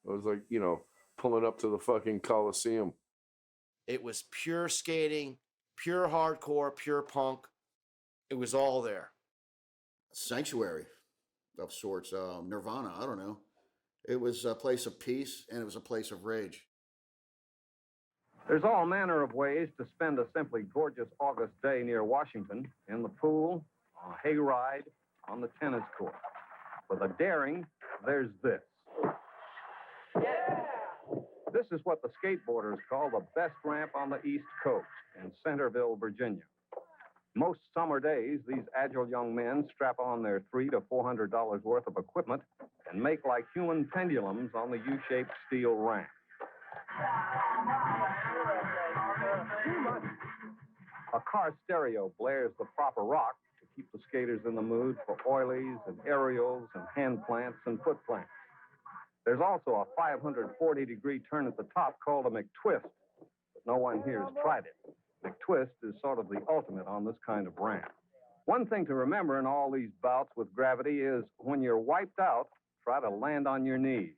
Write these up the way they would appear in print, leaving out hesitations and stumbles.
It was like, pulling up to the fucking Coliseum. It was pure skating, pure hardcore, pure punk. It was all there. Sanctuary of sorts, Nirvana, I don't know. It was a place of peace, and it was a place of rage. There's all manner of ways to spend a simply gorgeous August day near Washington, in the pool, on a hayride, on the tennis court. For the daring, there's this. This is what the skateboarders call the best ramp on the East Coast in Centerville, Virginia. Most summer days, these agile young men strap on their $300 to $400 worth of equipment and make like human pendulums on the U-shaped steel ramp. A car stereo blares the proper rock to keep the skaters in the mood for oilies and aerials and hand plants and foot plants. There's also a 540-degree turn at the top called a McTwist, but no one here has tried it. McTwist is sort of the ultimate on this kind of ramp. One thing to remember in all these bouts with gravity is when you're wiped out, try to land on your knees.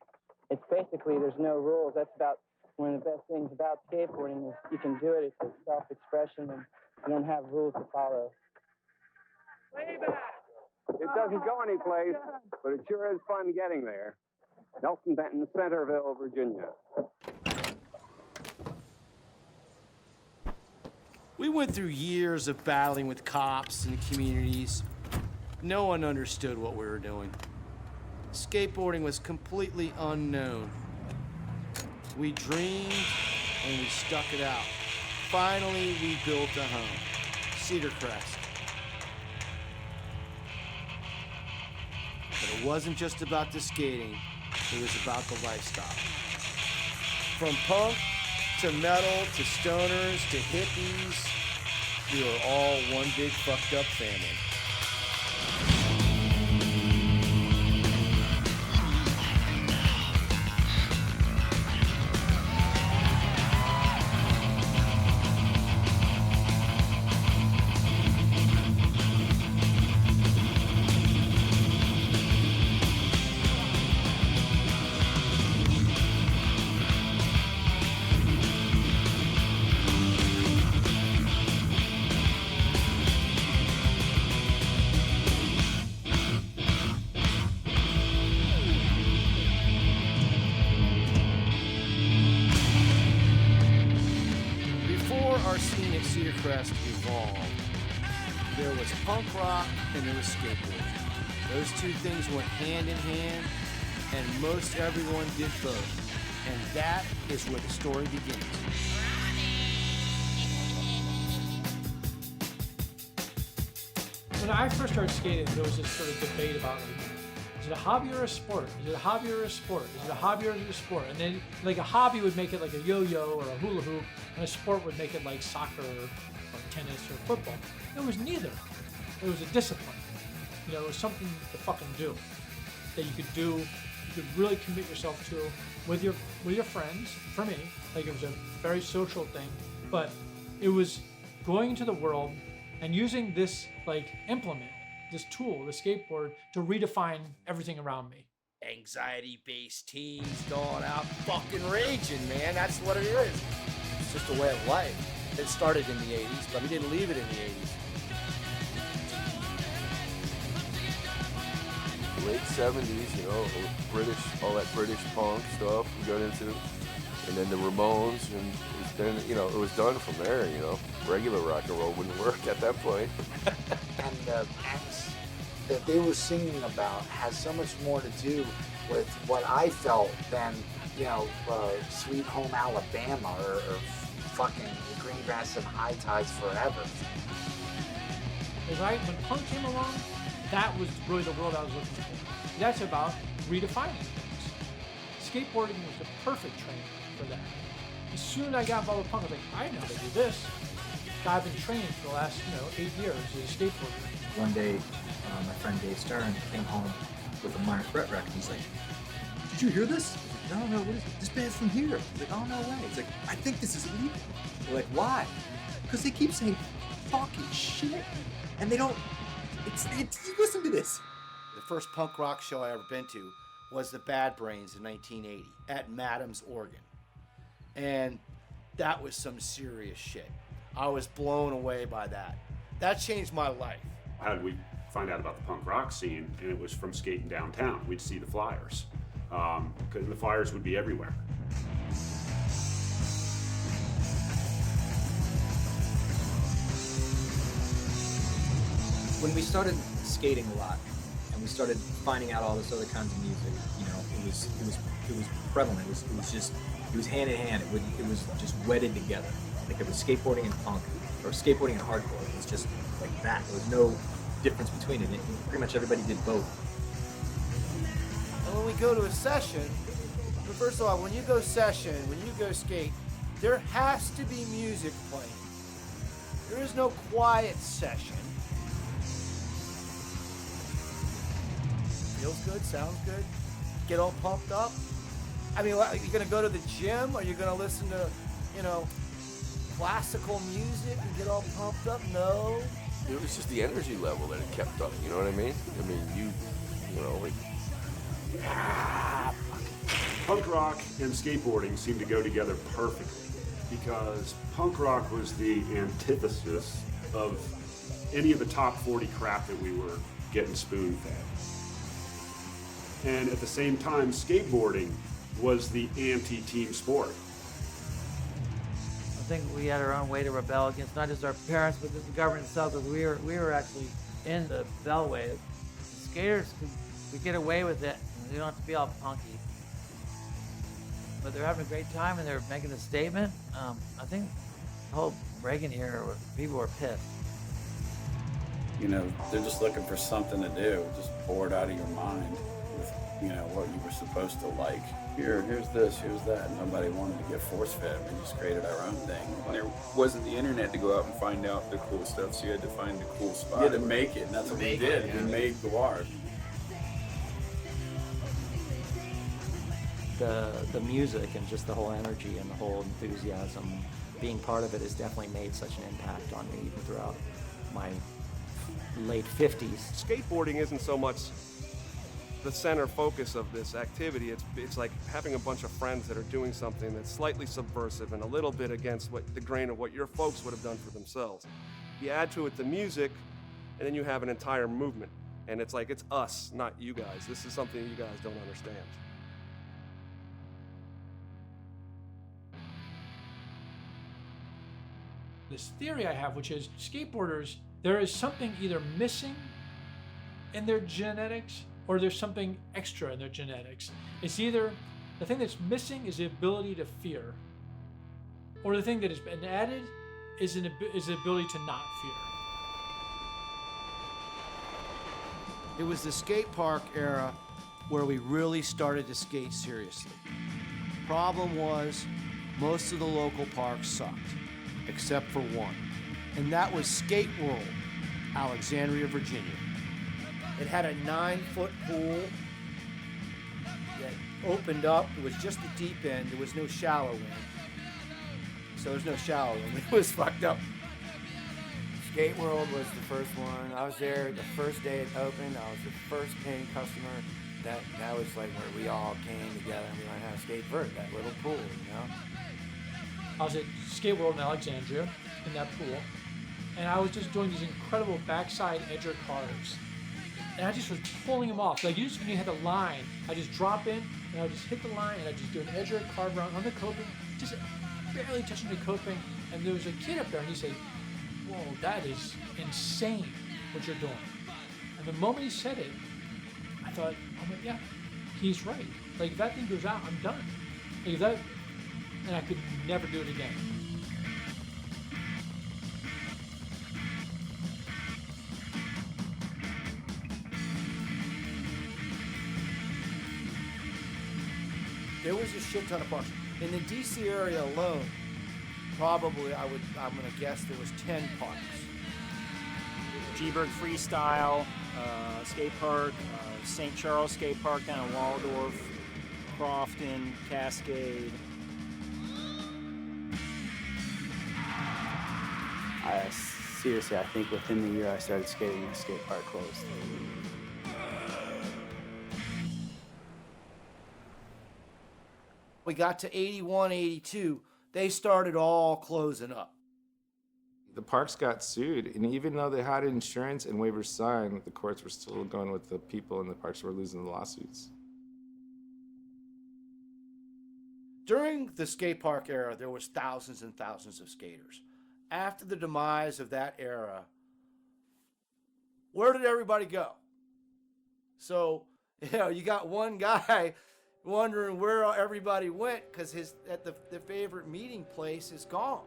It's basically, there's no rules. That's about one of the best things about skateboarding is you can do it. It's a self-expression, and you don't have rules to follow. Way back. It doesn't go anyplace, but it sure is fun getting there. Nelson Benton, Centerville, Virginia. We went through years of battling with cops and communities. No one understood what we were doing. Skateboarding was completely unknown. We dreamed and we stuck it out. Finally, we built a home, Cedar Crest. But it wasn't just about the skating, it was about the lifestyle. From punk to metal to stoners to hippies, we were all one big fucked up family. Our scene at Cedar Crest evolved. There was punk rock and there was skateboarding. Those two things went hand in hand, and most everyone did both. And that is where the story begins. When I first started skating, there was this sort of debate about, like, is it a hobby or a sport? Is it a hobby or a sport? Is it a hobby or is it a sport? And then, like, a hobby would make it like a yo-yo or a hula hoop, and a sport would make it like soccer or tennis or football. It was neither. It was a discipline. You know, it was something to fucking do that you could do. You could really commit yourself to with your friends. For me, like, it was a very social thing, but it was going into the world and using this, like, implement, this tool, the skateboard, to redefine everything around me. Anxiety-based teens going out fucking raging, man. That's what it is. It's just a way of life. It started in the 80s, but we didn't leave it in the 80s. Late 70s, British, all that British punk stuff we got into, and then the Ramones, and then, it was done from there, Regular rock and roll wouldn't work at that point. And the acts that they were singing about has so much more to do with what I felt than, Sweet Home Alabama or fucking Green Grass and High Tides Forever. When punk came along, that was really the world I was looking for. That's about redefining things. Skateboarding was the perfect training for that. As soon as I got involved with punk, I was like, I know how to do this. I've been training for the last, 8 years as a skateboarder. One day, my friend Dave Stern came home with a Minor Threat record. He's like, "Did you hear this?" I was like, "No, what is it? This band's from here." He's like, "Oh, no way." He's like, "I think this is illegal." We're like, "Why?" Because they keep saying fucking shit, and they don't. You listen to this. The first punk rock show I ever been to was the Bad Brains in 1980 at Madam's Organ. And that was some serious shit. I was blown away by that. That changed my life. How did we find out about the punk rock scene? And it was from skating downtown. We'd see the flyers, because the flyers would be everywhere. When we started skating a lot, and we started finding out all this other kinds of music, you know, it was prevalent. It was hand in hand. It was just wedded together. Like it was skateboarding and punk, or skateboarding and hardcore. It was just like that. There was no difference between it. Pretty much everybody did both. And when we go to a session, but first of all, when you go session, when you go skate, there has to be music playing. There is no quiet session. Feels good, sounds good. Get all pumped up. I mean, are you gonna go to the gym? Are you gonna listen to, classical music and get all pumped up? No. It was just the energy level that it kept up. You know what I mean? I mean, Punk rock and skateboarding seemed to go together perfectly, because punk rock was the antithesis of any of the top 40 crap that we were getting spoon-fed. And at the same time, skateboarding was the anti-team sport. I think we had our own way to rebel against not just our parents, but just the government itself, because we were actually in the bellway. The skaters could get away with it, and they don't have to be all punky. But they're having a great time, and they're making a statement. I think the whole Reagan era, people were pissed. They're just looking for something to do, just bored out of your mind with, what you were supposed to like. Here's this, here's that. Nobody wanted to get force-fed. We just created our own thing. There wasn't the internet to go out and find out the cool stuff, so you had to find the cool spot. You had to make it, and that's what we did. We made Guar. The music and just the whole energy and the whole enthusiasm, being part of it has definitely made such an impact on me even throughout my late 50s. Skateboarding isn't so much the center focus of this activity. It's like having a bunch of friends that are doing something that's slightly subversive and a little bit against the grain of what your folks would have done for themselves. You add to it the music, and then you have an entire movement. And it's like, it's us, not you guys. This is something you guys don't understand. This theory I have, which is skateboarders, there is something either missing in their genetics or there's something extra in their genetics. It's either the thing that's missing is the ability to fear, or the thing that has been added is the ability to not fear. It was the skate park era where we really started to skate seriously. Problem was, most of the local parks sucked, except for one, and that was Skate World, Alexandria, Virginia. It had a 9-foot pool that opened up. It was just the deep end. There was no shallow end. So there's no shallow end. It was fucked up. Skate World was the first one. I was there the first day it opened. I was the first paying customer. That was like where we all came together and we learned how to skate vert, that little pool, I was at Skate World in Alexandria, in that pool, and I was just doing these incredible backside edger carves. And I just was pulling them off. Like, when you had the line, I just drop in, and I would just hit the line, and I just do an edger carve around on the coping, just barely touching the coping. And there was a kid up there, and he said, "Whoa, that is insane what you're doing." And the moment he said it, I thought, "Oh my, yeah, he's right. Like, if that thing goes out, I'm done." Like, and I could never do it again. There was a shit ton of parks. In the DC area alone, probably I'm gonna guess there was 10 parks. G-Berg Freestyle, Skate Park, St. Charles Skate Park down in Waldorf, Crofton, Cascade. Seriously, I think within the year I started skating, the skate park closed. We got to 81, 82, they started all closing up. The parks got sued, and even though they had insurance and waivers signed, the courts were still going with the people, and the parks were losing the lawsuits. During the skate park era, there was thousands and thousands of skaters. After the demise of that era, where did everybody go? So, you got one guy wondering where everybody went because the favorite meeting place is gone.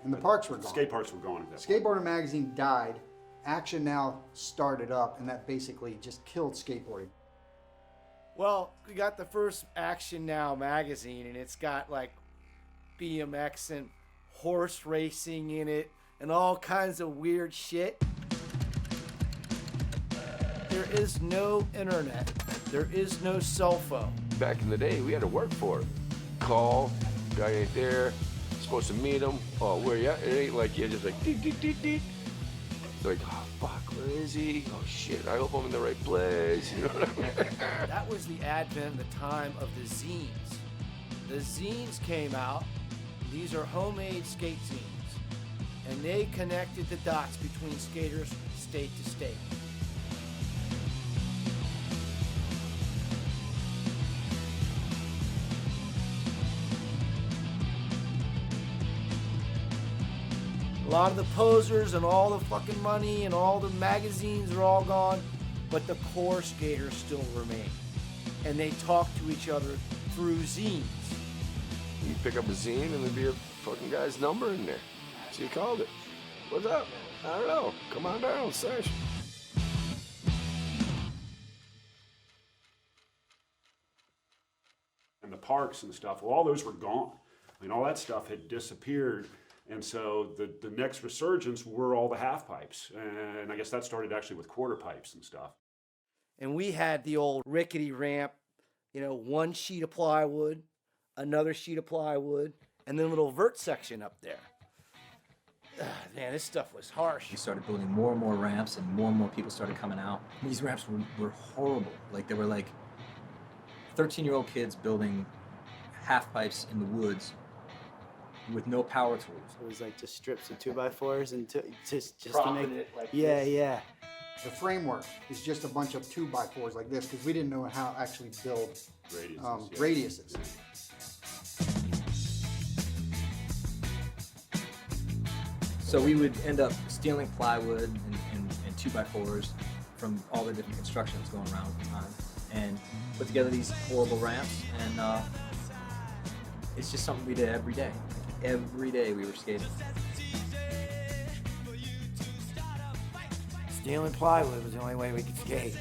And the parks were gone. Skate parks were gone at that Skateboarder magazine died. Action Now started up, and that basically just killed skateboarding. Well, we got the first Action Now magazine, and it's got like BMX and horse racing in it and all kinds of weird shit. There is no internet. There is no cell phone. Back in the day, we had to work for it. Call, guy ain't there, supposed to meet him. Oh, where you at? It ain't like you're just like, deet, deet, deet, deet. They're like, oh, fuck, where is he? Oh, shit, I hope I'm in the right place. You know what I mean? That was the advent, the time of the zines. The zines came out. These are homemade skate zines. And they connected the dots between skaters state to state. A lot of the posers and all the fucking money and all the magazines are all gone, but the core skaters still remain. And they talk to each other through zines. You pick up a zine and there'd be a fucking guy's number in there. So you called it. What's up? I don't know. Come on down, sesh. And the parks and stuff, well, all those were gone. I mean, all that stuff had disappeared. And so the next resurgence were all the half pipes. And I guess that started actually with quarter pipes and stuff. And we had the old rickety ramp, one sheet of plywood, another sheet of plywood, and then a little vert section up there. Man, this stuff was harsh. We started building more and more ramps, and more people started coming out. These ramps were horrible. Like, they were like 13-year-old kids building half pipes in the woods with no power tools. It was like just strips of 2x4s and just to Propping make it like yeah, this. yeah. The framework is just a bunch of 2x4s like this because we didn't know how to actually build radiuses. So we would end up stealing plywood and 2x4s from all the different construction that was going around at the time and put together these horrible ramps, and it's just something we did every day. Every day we were skating. Stealing plywood was the only way we could skate.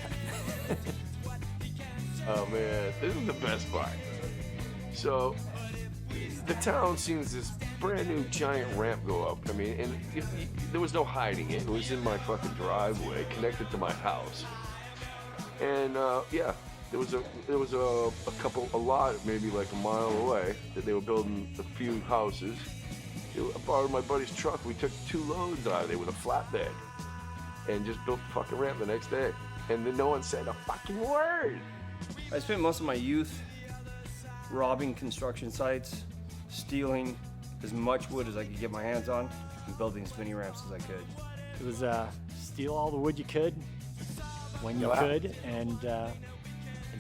Oh man, this is the best part. So, the town sees this brand new giant ramp go up. I mean, and there was no hiding it. It was in my fucking driveway, connected to my house. And yeah, there was a lot, maybe like a mile away, that they were building a few houses. I borrowed my buddy's truck. We took 2 loads out of there with a flatbed, and just built the fucking ramp the next day. And then no one said a fucking word. I spent most of my youth robbing construction sites, stealing as much wood as I could get my hands on, and building as many ramps as I could. It was steal all the wood you could, when you could, and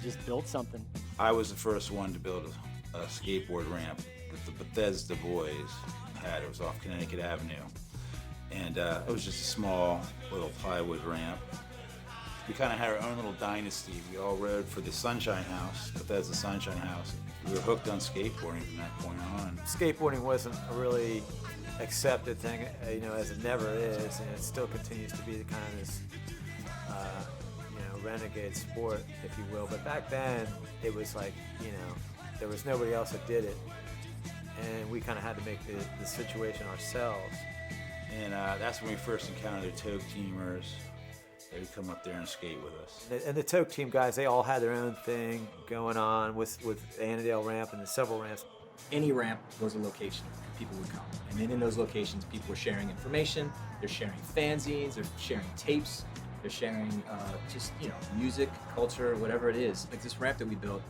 just build something. I was the first one to build a skateboard ramp that the Bethesda boys had. It was off Connecticut Avenue. And it was just a small little plywood ramp. We kind of had our own little dynasty. We all rode for the Sunshine House, Bethesda Sunshine House. We were hooked on skateboarding from that point on. Skateboarding wasn't a really accepted thing, as it never is, and it still continues to be the kind of this, renegade sport, if you will. But back then, it was like, there was nobody else that did it, and we kind of had to make the situation ourselves. And that's when we first encountered the toke teamers. They would come up there and skate with us. And the toke team guys, they all had their own thing going on with Annandale ramp and the several ramps. Any ramp was a location. People would come. And then in those locations, people were sharing information. They're sharing fanzines. They're sharing tapes. They're sharing music, culture, whatever it is. Like this ramp that we built,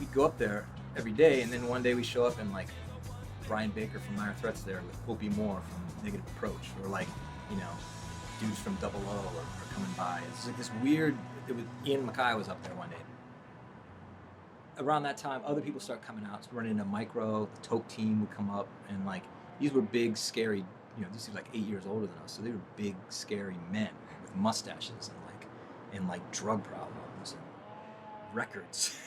we go up there every day, and then one day we show up and like Brian Baker from Minor Threat's there with Opie Moore from Negative Approach, or like, you know, dudes from Double O are coming by. It's like this weird. It was Ian MacKaye was up there one day. Around that time, other people start coming out. So running into Micro, the Toke team would come up, and like these were big, scary. You know, these were like 8 years older than us, so they were big, scary men with mustaches and like drug problems and records.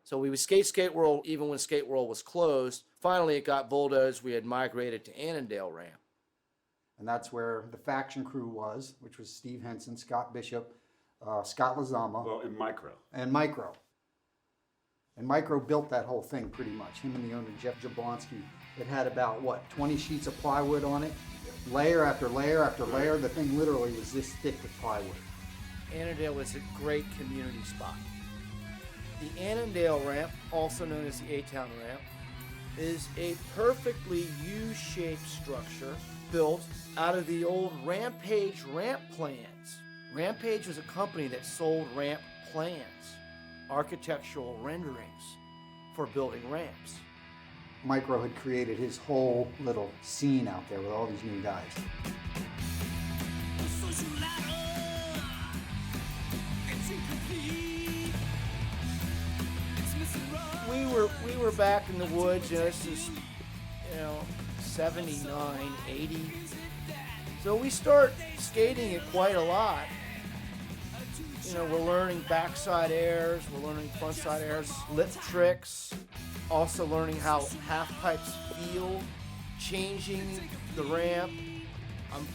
So we would skate World even when Skate World was closed. Finally, it got bulldozed. We had migrated to Annandale ramp. And that's where the faction crew was, which was Steve Henson, Scott Bishop, Scott Lazama. Well, and Micro. And Micro. And Micro built that whole thing pretty much. Him and the owner, Jeff Jablonski. It had about, 20 sheets of plywood on it? Layer after layer after layer. The thing literally was this thick with plywood. Annandale was a great community spot. The Annandale ramp, also known as the A-Town ramp, is a perfectly U-shaped structure built out of the old Rampage ramp plans. Rampage was a company that sold ramp plans, architectural renderings for building ramps. Micro had created his whole little scene out there with all these new guys. We were back in the woods, you know, this is, 79, 80. So we start skating it quite a lot. You know, we're learning backside airs, we're learning frontside airs, lip tricks, also learning how half pipes feel, changing the ramp. I'm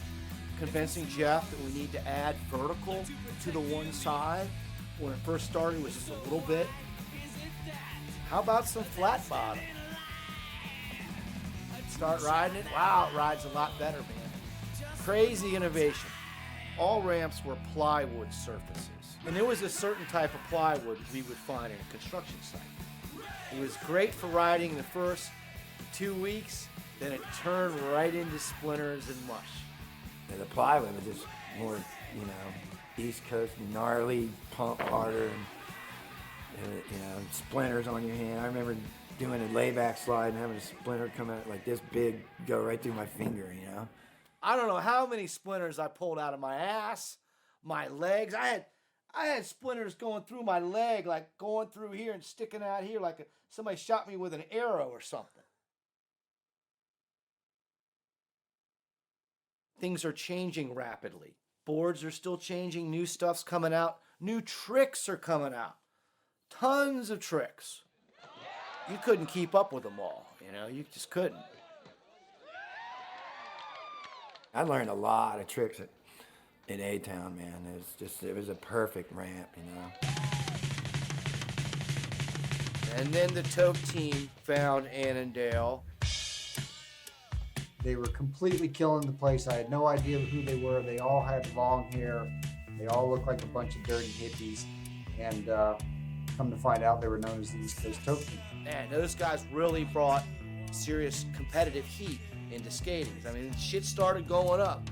convincing Jeff that we need to add vertical to the one side. When it first started, it was just a little bit. How about some flat bottom? Start riding it. Wow, it rides a lot better, man. Crazy innovation. All ramps were plywood surfaces. And there was a certain type of plywood we would find in a construction site. It was great for riding the first 2 weeks, then it turned right into splinters and mush. And the plywood was just more, East Coast gnarly, pump harder, and splinters on your hand. I remember doing a layback slide and having a splinter come out like this big, go right through my finger, I don't know how many splinters I pulled out of my ass, my legs. I had splinters going through my leg, like going through here and sticking out here like somebody shot me with an arrow or something. Things are changing rapidly. Boards are still changing. New stuff's coming out. New tricks are coming out. Tons of tricks. You couldn't keep up with them all, you just couldn't. I learned a lot of tricks at A-Town, man. It was a perfect ramp, And then the Toke team found Annandale. They were completely killing the place. I had no idea who they were. They all had long hair. They all looked like a bunch of dirty hippies. And come to find out, they were known as the East Coast Toke team. Man, those guys really brought serious competitive heat into skating. I mean, shit started going up.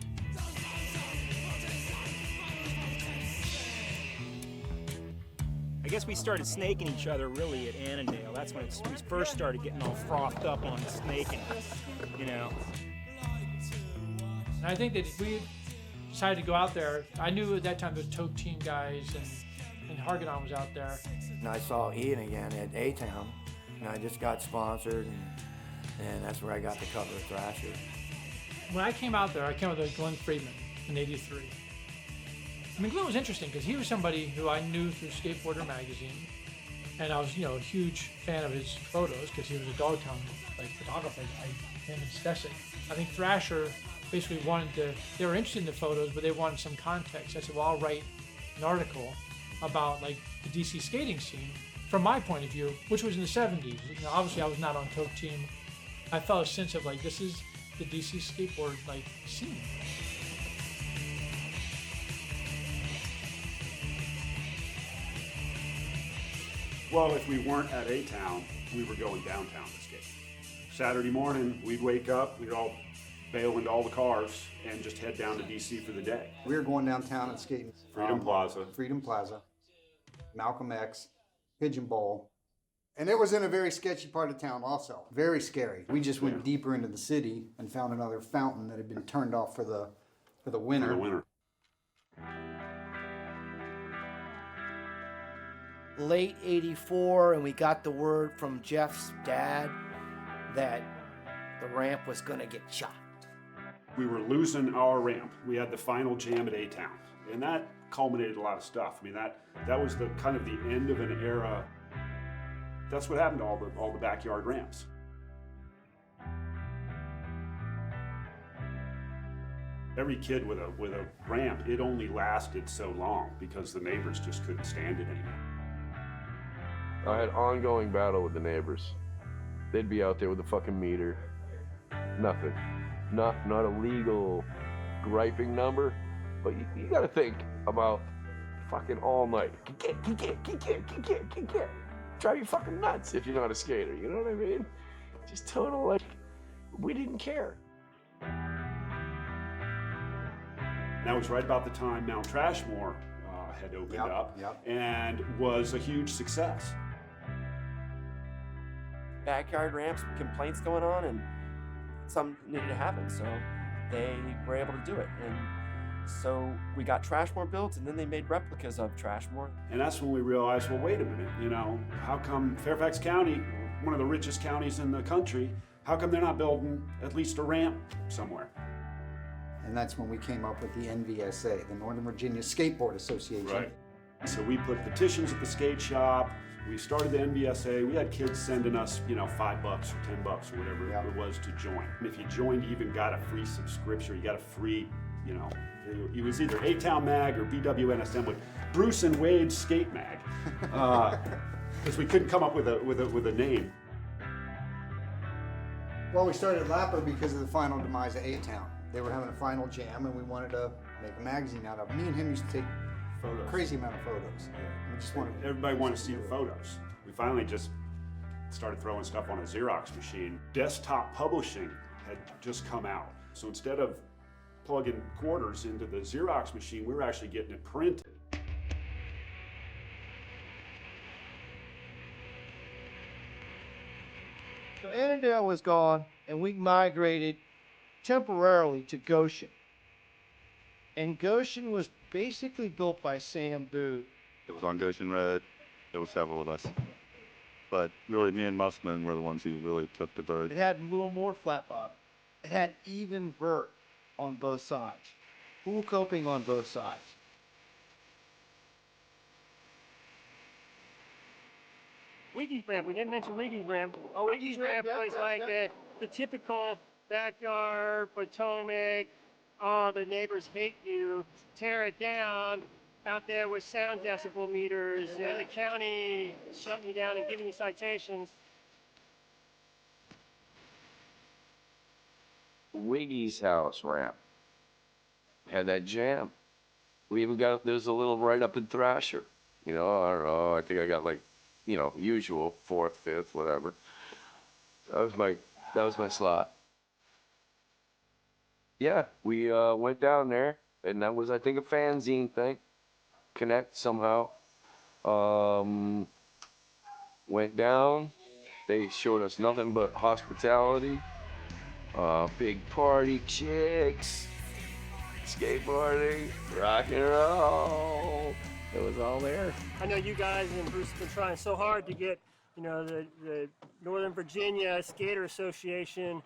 I guess we started snaking each other really at Annandale. That's when we first started getting all frothed up on snaking, And I think that if we decided to go out there, I knew at that time the Toke team guys and Hargadon was out there. And I saw Ian again at A-Town, and I just got sponsored, and that's where I got the cover of Thrasher. When I came out there, I came out with Glenn Friedman in '83. I mean, Glenn was interesting because he was somebody who I knew through Skateboarder magazine, and I was, a huge fan of his photos because he was a Dogtown photographer. Him and Stesic. I think Thrasher basically they were interested in the photos, but they wanted some context. I said, well, I'll write an article about the DC skating scene from my point of view, which was in the 70s. Obviously I was not on Toke team. I felt a sense of this is the DC skateboard scene. Well, if we weren't at A-Town, we were going downtown to skate. Saturday morning, we'd wake up, we'd all bail into all the cars and just head down to DC for the day. We were going downtown and skating. Freedom Plaza. Freedom Plaza, Malcolm X, Pigeon Bowl. And it was in a very sketchy part of town also. Very scary. We just went deeper into the city and found another fountain that had been turned off for the winter. For the winter. Late 84, and we got the word from Jeff's dad that the ramp was gonna get shot. We were losing our ramp. We had the final jam at A-Town, and that culminated a lot of stuff. I mean, that was the kind of the end of an era. That's what happened to all the backyard ramps. Every kid with a ramp, it only lasted so long because the neighbors just couldn't stand it anymore. I had ongoing battle with the neighbors. They'd be out there with a fucking meter. Nothing. Not a legal griping number, but you gotta think about fucking all night. Drive you fucking nuts if you're not a skater, you know what I mean? Just total, like, we didn't care. That was right about the time Mount Trashmore had opened up and was a huge success. Backyard ramps, complaints going on, and something needed to happen, so they were able to do it. And so we got Trashmore built, and then they made replicas of Trashmore. And that's when we realized, well, wait a minute, you know, how come Fairfax County, one of the richest counties in the country, how come they're not building at least a ramp somewhere? And that's when we came up with the NVSA, the Northern Virginia Skateboard Association. Right. So we put petitions at the skate shop. We started the NVSA. We had kids sending us, you know, $5 or $10 or whatever it was to join. And if you joined, you even got a free subscription. You got a free, you know, it was either A-Town Mag or BWNSM with Bruce and Wade's Skate Mag, because we couldn't come up with a name. Well, we started Lapper because of the final demise of A-Town. They were having a final jam, and we wanted to make a magazine out of it. Me and him used to take photos. Crazy amount of photos. We just wanted Everybody wanted to see the photos. We finally just started throwing stuff on a Xerox machine. Desktop publishing had just come out. So instead of plugging quarters into the Xerox machine, we were actually getting it printed. So Annandale was gone, and we migrated temporarily to Goshen. And Goshen was basically built by Sam Booth. It was on Goshen Road. There were several of us. But really, me and Mussman were the ones who really took the bird. It had a little more flat bottom. It had even vert on both sides. Full coping on both sides. Wiggy's ramp, we didn't mention Wiggy's ramp. Oh, Wiggy's ramp was like the typical backyard, Potomac, oh, the neighbors hate you, tear it down, out there with sound decibel meters, and the county shutting you down and giving you citations. Wiggy's house ramp had that jam. We even got, there's a little right up in Thrasher. You know, I don't know, I think I got like, you know, usual 4th, 5th, whatever. That was my slot. Yeah, we went down there, and that was, I think, a fanzine thing. Connect somehow. Went down. They showed us nothing but hospitality. Big party, chicks, skateboarding, rock and roll. It was all there. I know you guys and Bruce have been trying so hard to get, you know, the Northern Virginia Skater Association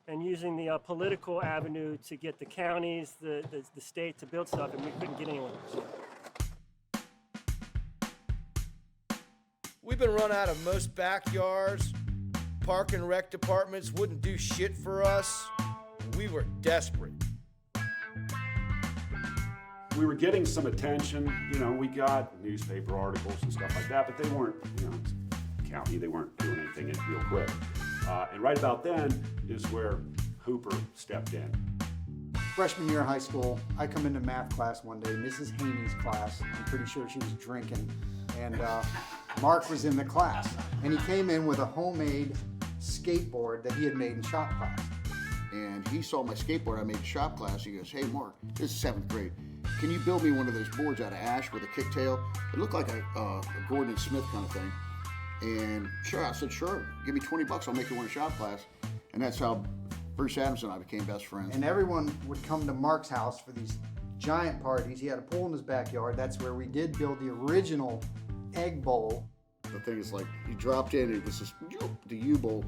and using the political avenue to get the counties, the state to build stuff, and we couldn't get anyone. We've been run out of most backyards. Park and rec departments wouldn't do shit for us. We were desperate. We were getting some attention, you know, we got newspaper articles and stuff like that, but they weren't, you know, county, they weren't doing anything real quick. And right about then is where Hooper stepped in. Freshman year of high school, I come into math class one day, Mrs. Haney's class. I'm pretty sure she was drinking. And Mark was in the class. And he came in with a homemade skateboard that he had made in shop class. And he saw my skateboard I made in shop class. He goes, "Hey, Mark, this is 7th grade. can you build me one of those boards out of ash with a kicktail? It looked like a Gordon and Smith kind of thing. And sure, I said, sure, give me $20, I'll make you one in shop class. And that's how Bruce Adams and I became best friends. And everyone would come to Mark's house for these giant parties. He had a pool in his backyard. That's where we did build the original egg bowl. The thing is, like, you dropped in, it was just the U-bowl.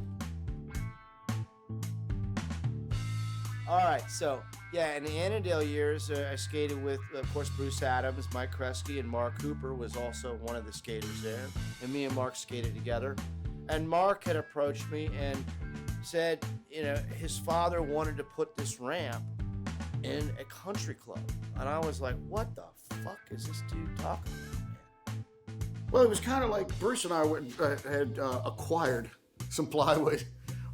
All right, so yeah, in the Annandale years, I skated with, of course, Bruce Adams, Mike Kresge, and Mark Cooper was also one of the skaters there. And me and Mark skated together. And Mark had approached me and said, you know, his father wanted to put this ramp in a country club. And I was like, what the fuck is this dude talking about? Well, it was kind of like Bruce and I had acquired some plywood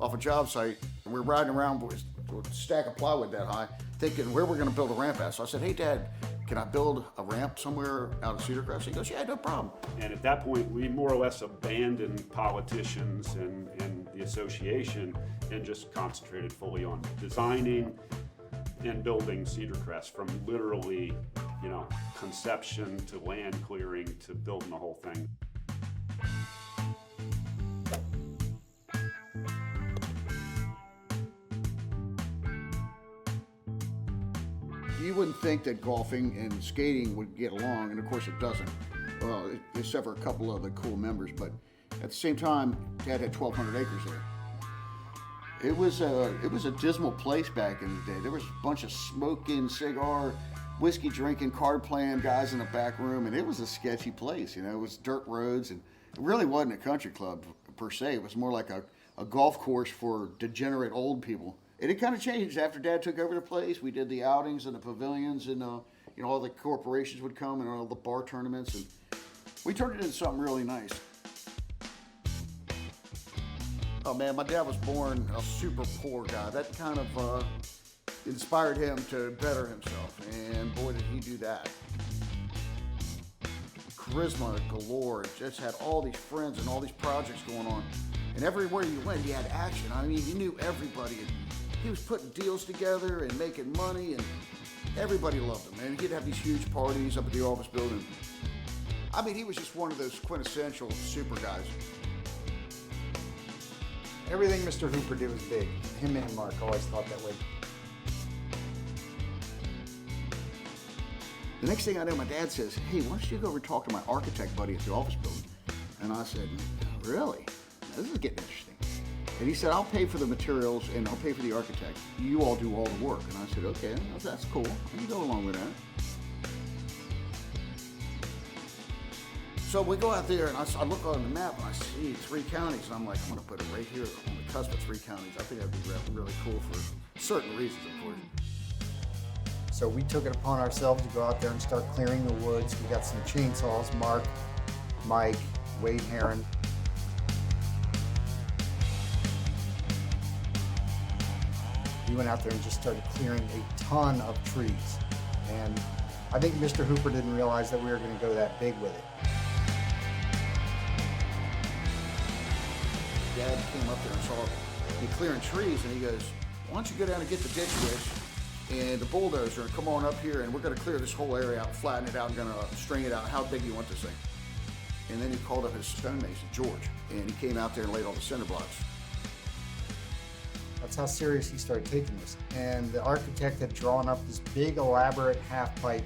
off a job site, and we were riding around with a stack of plywood that high, thinking where we're going to build a ramp at. So I said, hey, Dad, can I build a ramp somewhere out of Cedar Crest? He goes, yeah, no problem. And at that point, we more or less abandoned politicians and the association and just concentrated fully on designing and building Cedar Crest from literally, you know, conception to land clearing to building the whole thing. You wouldn't think that golfing and skating would get along, and of course it doesn't. Well, except for a couple of the cool members, but at the same time, Dad had 1,200 acres there. It was a dismal place back in the day. There was a bunch of smoking, cigar, whiskey drinking, card playing guys in the back room, and it was a sketchy place. You know, it was dirt roads, and it really wasn't a country club per se. It was more like a golf course for degenerate old people. And it kind of changed after Dad took over the place. We did the outings and the pavilions, and you know, all the corporations would come and all the bar tournaments, and we turned it into something really nice. Oh man, my dad was born a super poor guy. That kind of inspired him to better himself, and boy did he do that. Charisma galore, just had all these friends and all these projects going on. And everywhere you went, he had action. I mean, he knew everybody. And he was putting deals together and making money, and everybody loved him. And he'd have these huge parties up at the office building. I mean, he was just one of those quintessential super guys. Everything Mr. Hooper did was big. Him and Mark always thought that way. The next thing I know, my dad says, hey, why don't you go over and talk to my architect buddy at the office building? And I said, really? This is getting interesting. And he said, I'll pay for the materials and I'll pay for the architect. You all do all the work. And I said, okay, that's cool. I can go along with that. So we go out there, and I look on the map, and I see 3 counties, and I'm like, I'm going to put it right here on the cusp of 3 counties. I think that'd be really cool for certain reasons, of course. So we took it upon ourselves to go out there and start clearing the woods. We got some chainsaws, Mark, Mike, Wade Heron. We went out there and just started clearing a ton of trees. And I think Mr. Hooper didn't realize that we were going to go that big with it. Dad came up there and saw me clearing trees, and he goes, why don't you go down and get the ditch witch and the bulldozer and come on up here, and we're going to clear this whole area out, flatten it out, and going to string it out. How big do you want this thing? And then he called up his stonemason, George, and he came out there and laid all the cinder blocks. That's how serious he started taking this. And the architect had drawn up this big, elaborate half pipe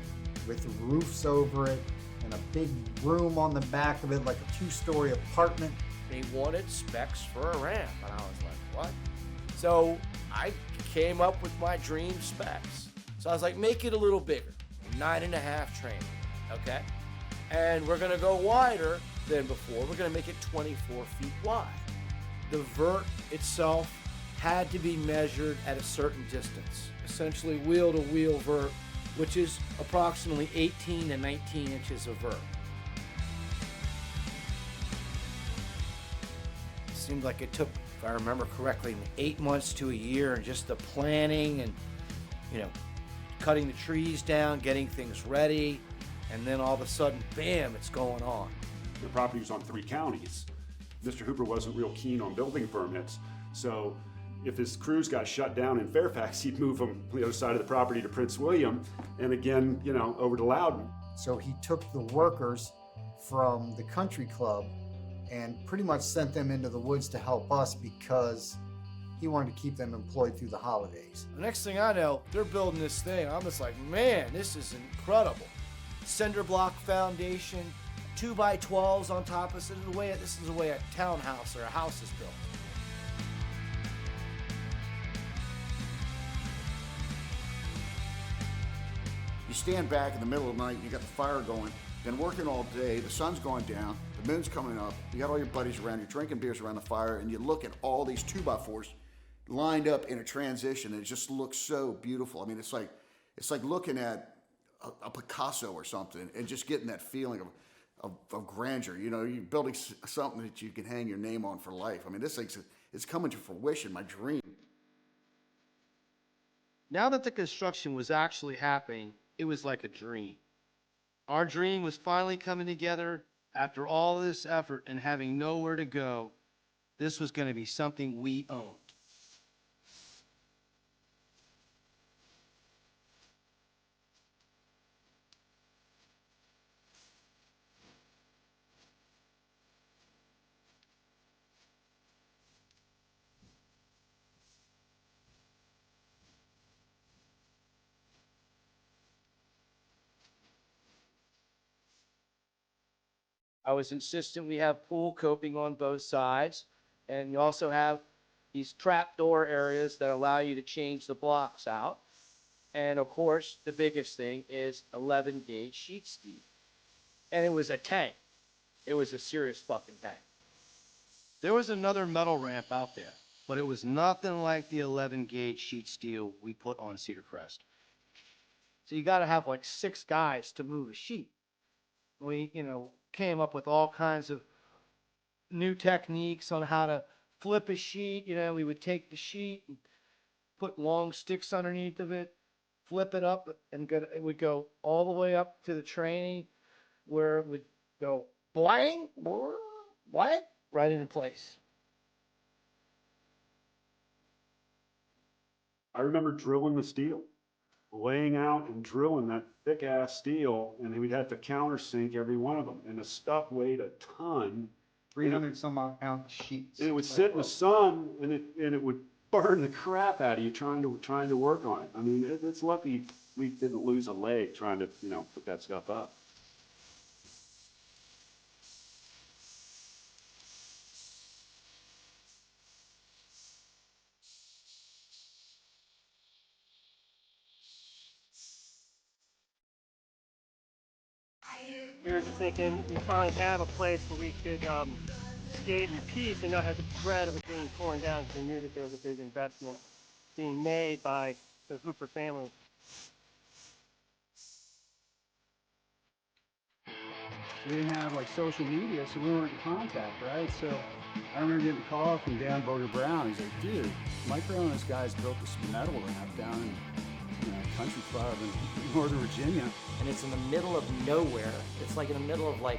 with roofs over it and a big room on the back of it, like a 2-story apartment. They wanted specs for a ramp, and I was like, what? So I came up with my dream specs. So I was like, make it a little bigger, 9.5 train, okay? And we're gonna go wider than before. We're gonna make it 24 feet wide. The vert itself had to be measured at a certain distance, essentially wheel to wheel vert, which is approximately 18 to 19 inches of vert. Seemed like it took, if I remember correctly, 8 months to a year, and just the planning and, you know, cutting the trees down, getting things ready, and then all of a sudden, bam, it's going on. The property was on 3 counties. Mr. Hooper wasn't real keen on building permits, so If his crews got shut down in Fairfax, he'd move them to the other side of the property to Prince William, and again, you know, over to Loudon. So he took the workers from the country club and pretty much sent them into the woods to help us because he wanted to keep them employed through the holidays. The next thing I know, they're building this thing. I'm just like, man, this is incredible. Cinder block foundation, 2x12s on top of it. This is the way a townhouse or a house is built. You stand back in the middle of the night, you got the fire going, been working all day, the sun's going down, the moon's coming up, you got all your buddies around, you're drinking beers around the fire, and you look at all these 2x4s lined up in a transition, and it just looks so beautiful. I mean, it's like looking at a Picasso or something, and just getting that feeling of grandeur. You know, you're building something that you can hang your name on for life. I mean, this thing's it's coming to fruition, my dream. Now that the construction was actually happening, it was like a dream. Our dream was finally coming together after all this effort and having nowhere to go. This was going to be something we owned. I was insistent we have pool coping on both sides, and you also have these trapdoor areas that allow you to change the blocks out. And of course, the biggest thing is 11 gauge sheet steel. And it was a tank. It was a serious fucking tank. There was another metal ramp out there, but it was nothing like the 11 gauge sheet steel we put on Cedar Crest. So you gotta have like 6 guys to move a sheet. We, came up with all kinds of new techniques on how to flip a sheet. We would take the sheet and put long sticks underneath of it, flip it up, and it would go all the way up to the tranny where it would go blang, blang, right into place. I remember drilling the steel, laying out and drilling that thick ass steel, and we'd have to countersink every one of them. And the stuff weighed a ton. 300 some ounce sheets. And it would sit in the sun, and it would burn the crap out of you trying to work on it. I mean, it's lucky we didn't lose a leg trying to put that stuff up. We were just thinking we finally have a place where we could skate in peace and not have the dread of it being torn down, because we knew that there was a big investment being made by the Hooper family. We didn't have like social media, so we weren't in contact, right? So I remember getting a call from Dan Boger Brown. He's like, dude, Micro and this guy's built this metal ramp down in country club in Northern Virginia. And it's in the middle of nowhere. It's like in the middle of ding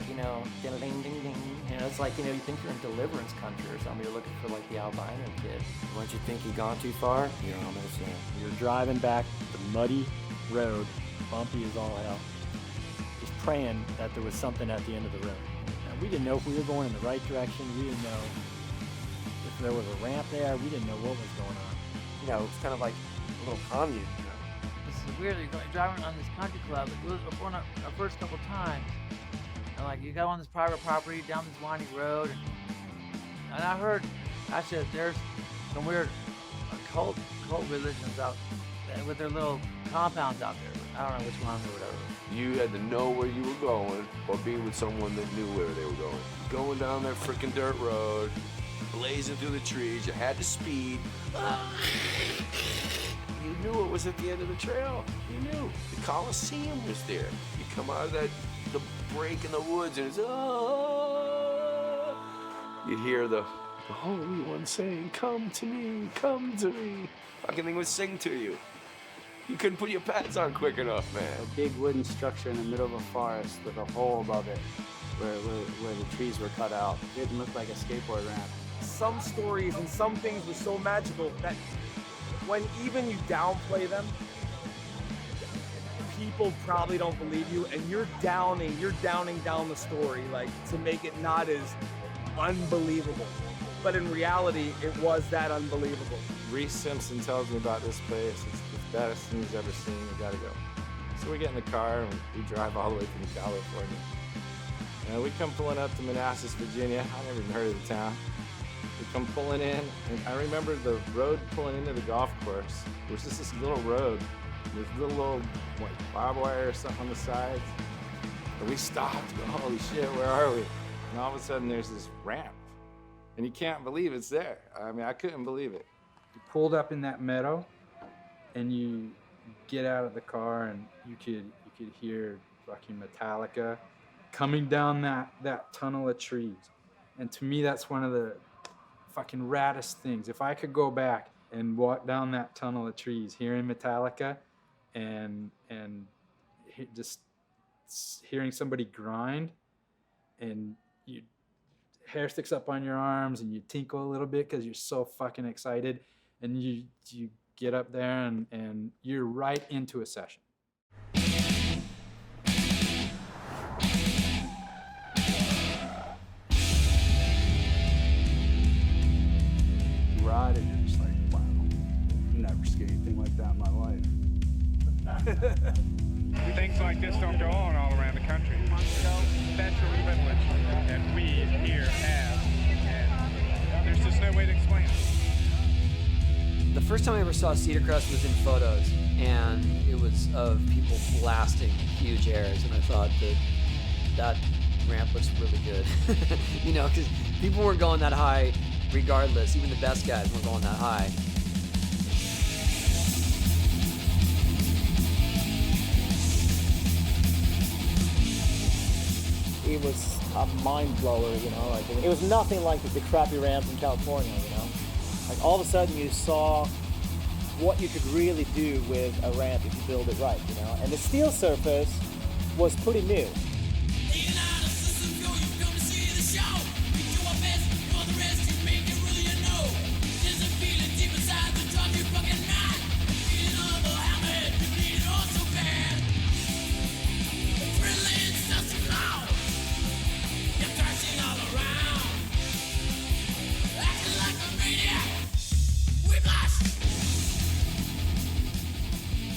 ding ding ding. It's like, you think you're in deliverance country or something. You're looking for like the albino kid. Once you think you've gone too far, you're almost there. You're driving back the muddy road, bumpy as all hell, just praying that there was something at the end of the road. Now, we didn't know if we were going in the right direction. We didn't know if there was a ramp there. We didn't know what was going on. It's kind of like a little commune. It's weird. You're driving on this country club. It was before our first couple times, and you go on this private property down this windy road, and I heard actually there's some weird cult religions out there with their little compounds out there. I don't know which ones or whatever. You had to know where you were going or be with someone that knew where they were going. Going down that freaking dirt road, blazing through the trees, you had to speed. You knew it was at the end of the trail. You knew. The Coliseum was there. You come out of the break in the woods and it's, you'd hear the Holy One saying, come to me, come to me. Fucking thing would sing to you. You couldn't put your pads on quick enough, man. A big wooden structure in the middle of a forest with a hole above it where the trees were cut out. It didn't look like a skateboard ramp. some stories and some things were so magical that when even you downplay them, people probably don't believe you, and you're downing down the story, like, to make it not as unbelievable. But in reality, it was that unbelievable. Reese Simpson tells me about this place. It's the best thing he's ever seen. We gotta go. So we get in the car and we drive all the way from California. And we come pulling up to Manassas, Virginia. I never even heard of the town. We come pulling in, and I remember the road pulling into the golf course. There was just this little road with little like barbed wire or something on the sides. And we stopped, and go, holy shit, where are we? And all of a sudden there's this ramp. And you can't believe it's there. I mean, I couldn't believe it. You pulled up in that meadow, and you get out of the car, and you could hear fucking Metallica coming down that tunnel of trees. And to me, that's one of the fucking raddest things. If I could go back and walk down that tunnel of trees, hearing Metallica, and just hearing somebody grind, and you hair sticks up on your arms and you tinkle a little bit because you're so fucking excited, and you get up there and you're right into a session. You ride it, you're just like, wow, never skated anything like that in my life. Things like this don't go on all around the country. It's a special privilege that we here have, and there's just no way to explain it. The first time I ever saw Cedar Crest was in photos, and it was of people blasting huge airs, and I thought that ramp looks really good. You know, because people weren't going that high regardless. Even the best guys weren't going that high. It was a mind blower, you know. Like, it was nothing like the crappy ramps in California, you know. Like, all of a sudden you saw what you could really do with a ramp if you build it right, you know. And the steel surface was pretty new.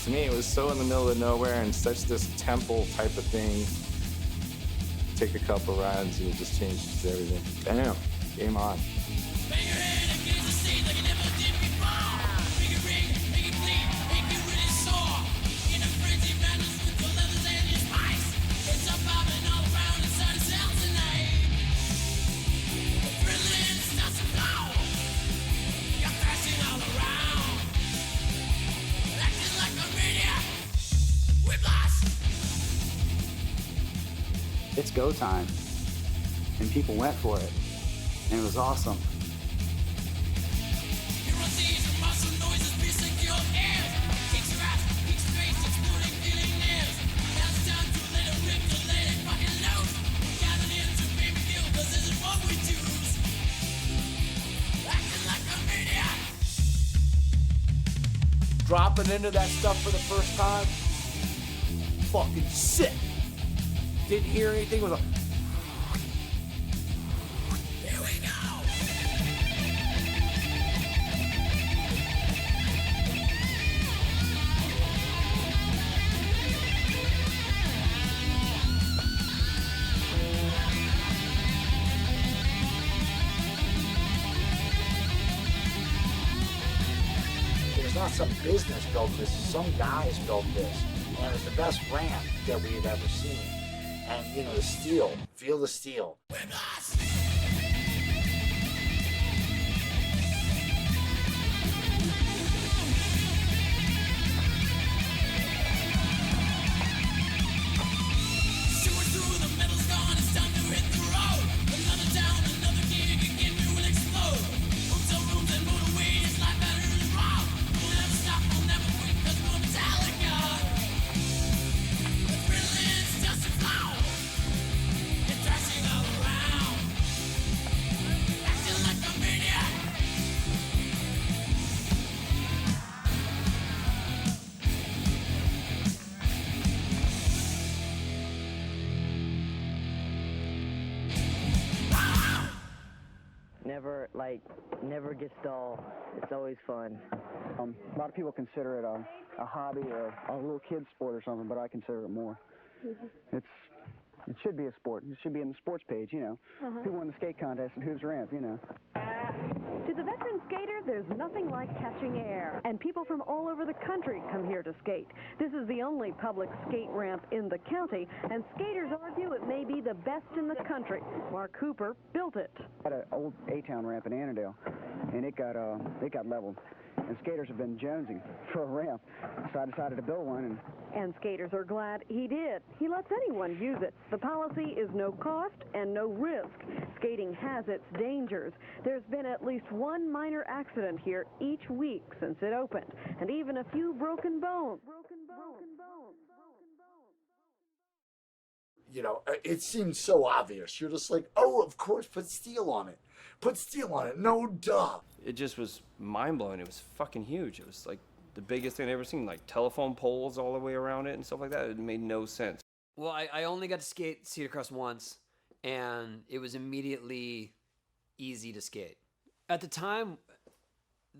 To me, it was so in the middle of nowhere and such this temple type of thing. Take a couple rides and it just changes everything. Damn, game on. It's go time. And people went for it. And it was awesome. Dropping into that stuff for the first time, fucking sick. Didn't hear anything. Was a here we go. It's not some business built this. Some guys built this, and it's the best ramp that we had ever seen. And, you know, the steel. Feel the steel. never gets dull. It's always fun. A lot of people consider it a hobby or a little kid sport or something, but I consider it more. It should be a sport. It should be in the sports page, you know. Who won the skate contest and who's ramp, you know. To the veteran skater, there's nothing like catching air, and people from all over the country come here to skate. This is the only public skate ramp in the county, and skaters argue it may be the best in the country. Mark Hooper built it. Had an old A-Town ramp in Annandale, and it got leveled. And skaters have been jonesing for a ramp, so I decided to build one. And skaters are glad he did. He lets anyone use it. The policy is no cost and no risk. Skating has its dangers. There's been at least one minor accident here each week since it opened, and even a few broken bones. You know, it seems so obvious. You're just like, oh, of course, put steel on it. Put steel on it, no duh. It just was mind-blowing. It was fucking huge. It was like the biggest thing I've ever seen, like telephone poles all the way around it and stuff like that. It made no sense. Well, I only got to skate Cedar Crest once, and it was immediately easy to skate. At the time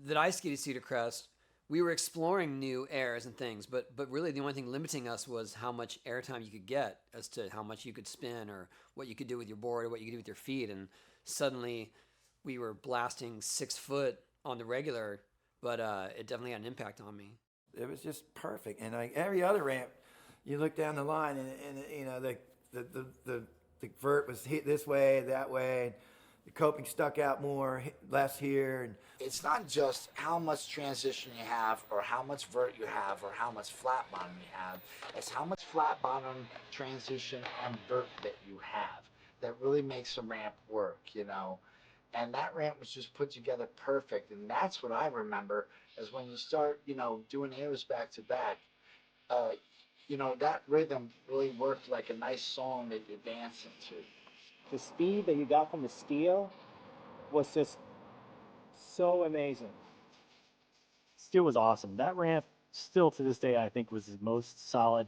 that I skated Cedar Crest, we were exploring new airs and things, but really the only thing limiting us was how much airtime you could get as to how much you could spin or what you could do with your board or what you could do with your feet. And suddenly we were blasting 6 foot on the regular, but it definitely had an impact on me. It was just perfect. And like every other ramp, you look down the line and you know, the vert was hit this way, that way. The coping stuck out more, less here. And it's not just how much transition you have or how much vert you have or how much flat bottom you have. It's how much flat bottom, transition, and vert that you have that really makes the ramp work, you know. And that ramp was just put together perfect. And that's what I remember is when you start, you know, doing airs back to back, you know, that rhythm really worked like a nice song that you're dancing to. The speed that you got from the steel was just so amazing. Steel was awesome. That ramp, still to this day, I think was the most solid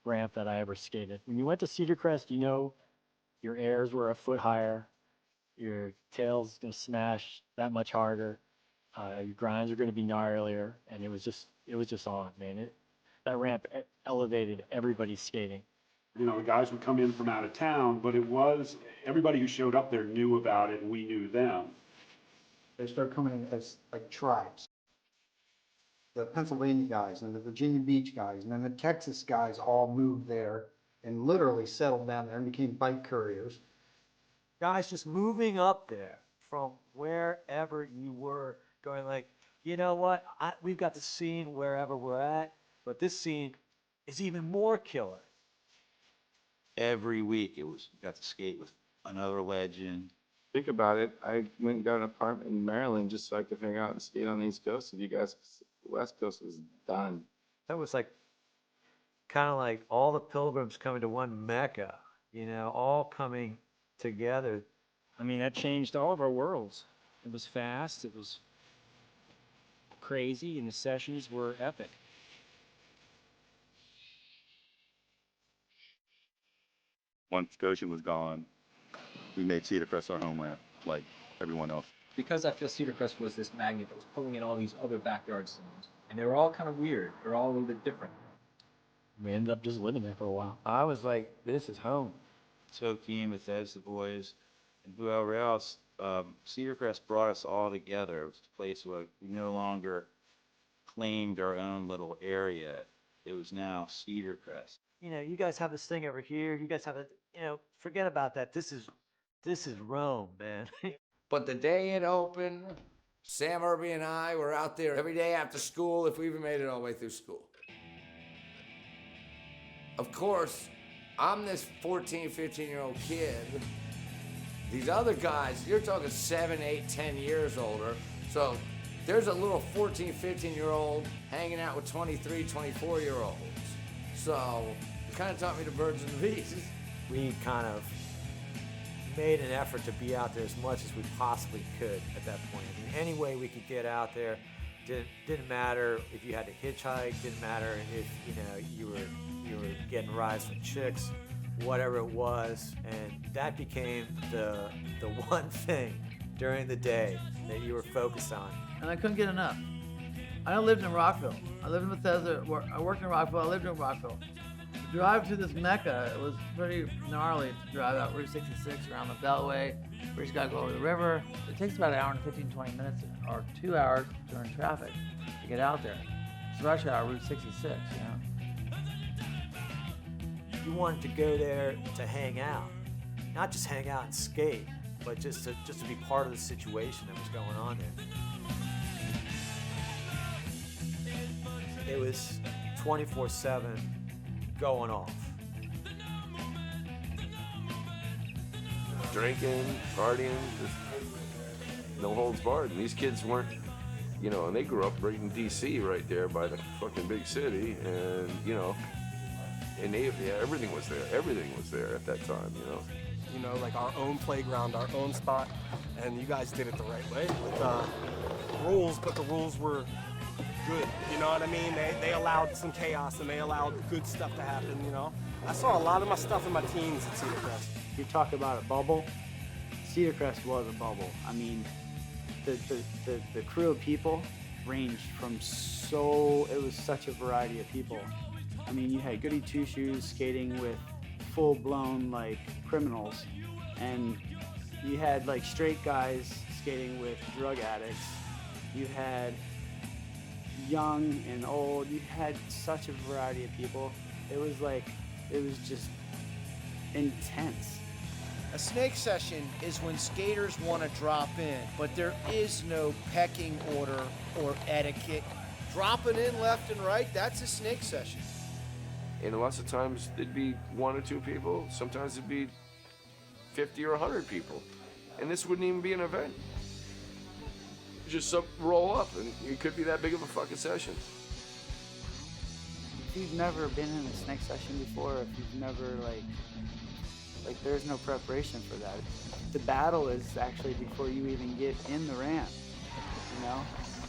ramp that I ever skated. When you went to Cedar Crest, you know your airs were a foot higher, your tail's gonna smash that much harder, your grinds are gonna be gnarlier, and it was just on, man. That ramp elevated everybody's skating. You know, the guys would come in from out of town, but it was, everybody who showed up there knew about it and we knew them. They start coming in as like tribes. The Pennsylvania guys and the Virginia Beach guys and then the Texas guys all moved there and literally settled down there and became bike couriers. Guys just moving up there from wherever you were, going like, you know what, we've got the scene wherever we're at, but this scene is even more killer. Every week got to skate with another legend. Think about it. I went and got an apartment in Maryland just so I could hang out and skate on the East Coast. And you guys, the West Coast was done. That was like kind of like all the pilgrims coming to one Mecca, you know, all coming together. I mean, that changed all of our worlds. It was fast, it was crazy, and the sessions were epic. Once Goshen was gone, we made Cedar Crest our homeland, like everyone else. Because I feel Cedar Crest was this magnet that was pulling in all these other backyard scenes, and they were all kind of weird. They're all a little bit different. We ended up just living there for a while. I was like, this is home. So Keem, Bethesda boys, and whoever else, Cedar Crest brought us all together. It was a place where we no longer claimed our own little area. It was now Cedar Crest. You know, you guys have this thing over here. You guys have it. You know, forget about that. This is Rome, man. But the day it opened, Sam Irby and I were out there every day after school, if we even made it all the way through school. Of course, I'm this 14, 15-year-old kid. These other guys, you're talking 7, 8, 10 years older. So there's a little 14, 15-year-old hanging out with 23, 24-year-olds. So it kind of taught me the birds and the bees. We kind of made an effort to be out there as much as we possibly could at that point. I mean, any way we could get out there. Didn't matter if you had to hitchhike. Didn't matter if you were getting rides from chicks, whatever it was. And that became the one thing during the day that you were focused on? And I couldn't get enough. I lived in Rockville. I lived in Bethesda. I worked in Rockville. I lived in Rockville. To drive to this Mecca, it was pretty gnarly to drive out Route 66 around the Beltway, where you just gotta go over the river. It takes about an hour and 15, 20 minutes, or 2 hours during traffic to get out there, especially out Route 66, you know? You wanted to go there to hang out, not just hang out and skate, but just to be part of the situation that was going on there. It was 24/7 going off. Drinking, partying, just no holds barred. And these kids weren't, you know, and they grew up right in DC, right there by the fucking big city, and you know, and everything was there. Everything was there at that time, you know. You know, like our own playground, our own spot, and you guys did it the right way with rules, but the rules were good. You know what I mean? They allowed some chaos and they allowed good stuff to happen. You know, I saw a lot of my stuff in my teens at Cedar Crest. You talk about a bubble. Cedar Crest was a bubble. I mean, the crew of people ranged from it was such a variety of people. I mean, you had goody two-shoes skating with full-blown like criminals, and you had like straight guys skating with drug addicts. You had young and old. You had such a variety of people. It was just intense. A snake session is when skaters want to drop in, but there is no pecking order or etiquette. Dropping in left and right, that's a snake session. And lots of times it'd be 1 or 2 people. Sometimes it'd be 50 or 100 people. And this wouldn't even be an event. Just roll up, and it could be that big of a fucking session. If you've never been in a snake session before, if you've never like there's no preparation for that. The battle is actually before you even get in the ramp, you know?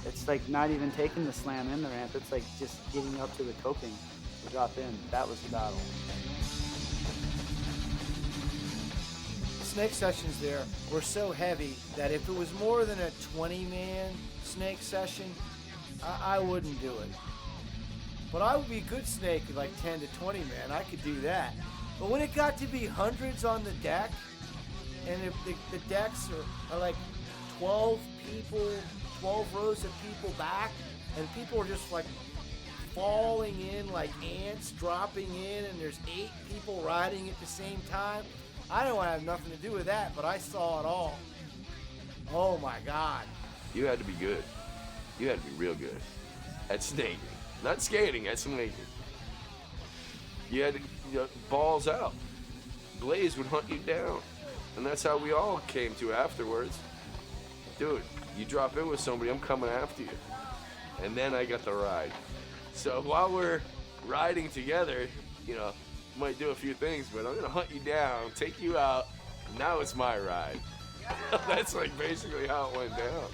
It's like not even taking the slam in the ramp, it's like just getting up to the coping to drop in. That was the battle. Snake sessions there were so heavy that if it was more than a 20-man snake session, I wouldn't do it. But I would be a good snake at like 10 to 20 man. I could do that. But when it got to be hundreds on the deck, and if the decks are like 12 people, 12 rows of people back, and people are just like falling in like ants, dropping in, and there's 8 people riding at the same time, I don't want to have nothing to do with that, but I saw it all. Oh my God. You had to be good. You had to be real good at snaking. Not skating, at snaking. You had to, balls out. Blaze would hunt you down. And that's how we all came to afterwards. Dude, you drop in with somebody, I'm coming after you. And then I got the ride. So while we're riding together, might do a few things, but I'm gonna hunt you down, take you out, and now it's my ride. That's like basically how it went down.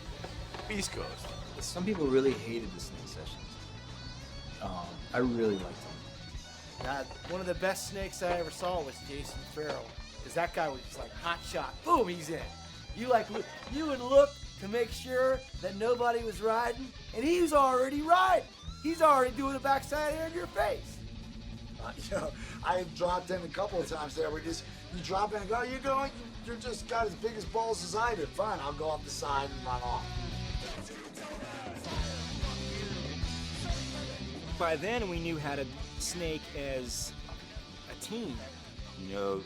East Coast. Some people really hated the snake sessions. I really liked them. God, one of the best snakes I ever saw was Jason Farrell, because that guy was just like hot shot, boom, he's in. You would look to make sure that nobody was riding, and he was already riding. He's already doing the backside air in your face. I dropped in a couple of times there. You drop in and go, you're just got as big as balls as I did. Fine, I'll go up the side and run off. By then, we knew how to snake as a team. You know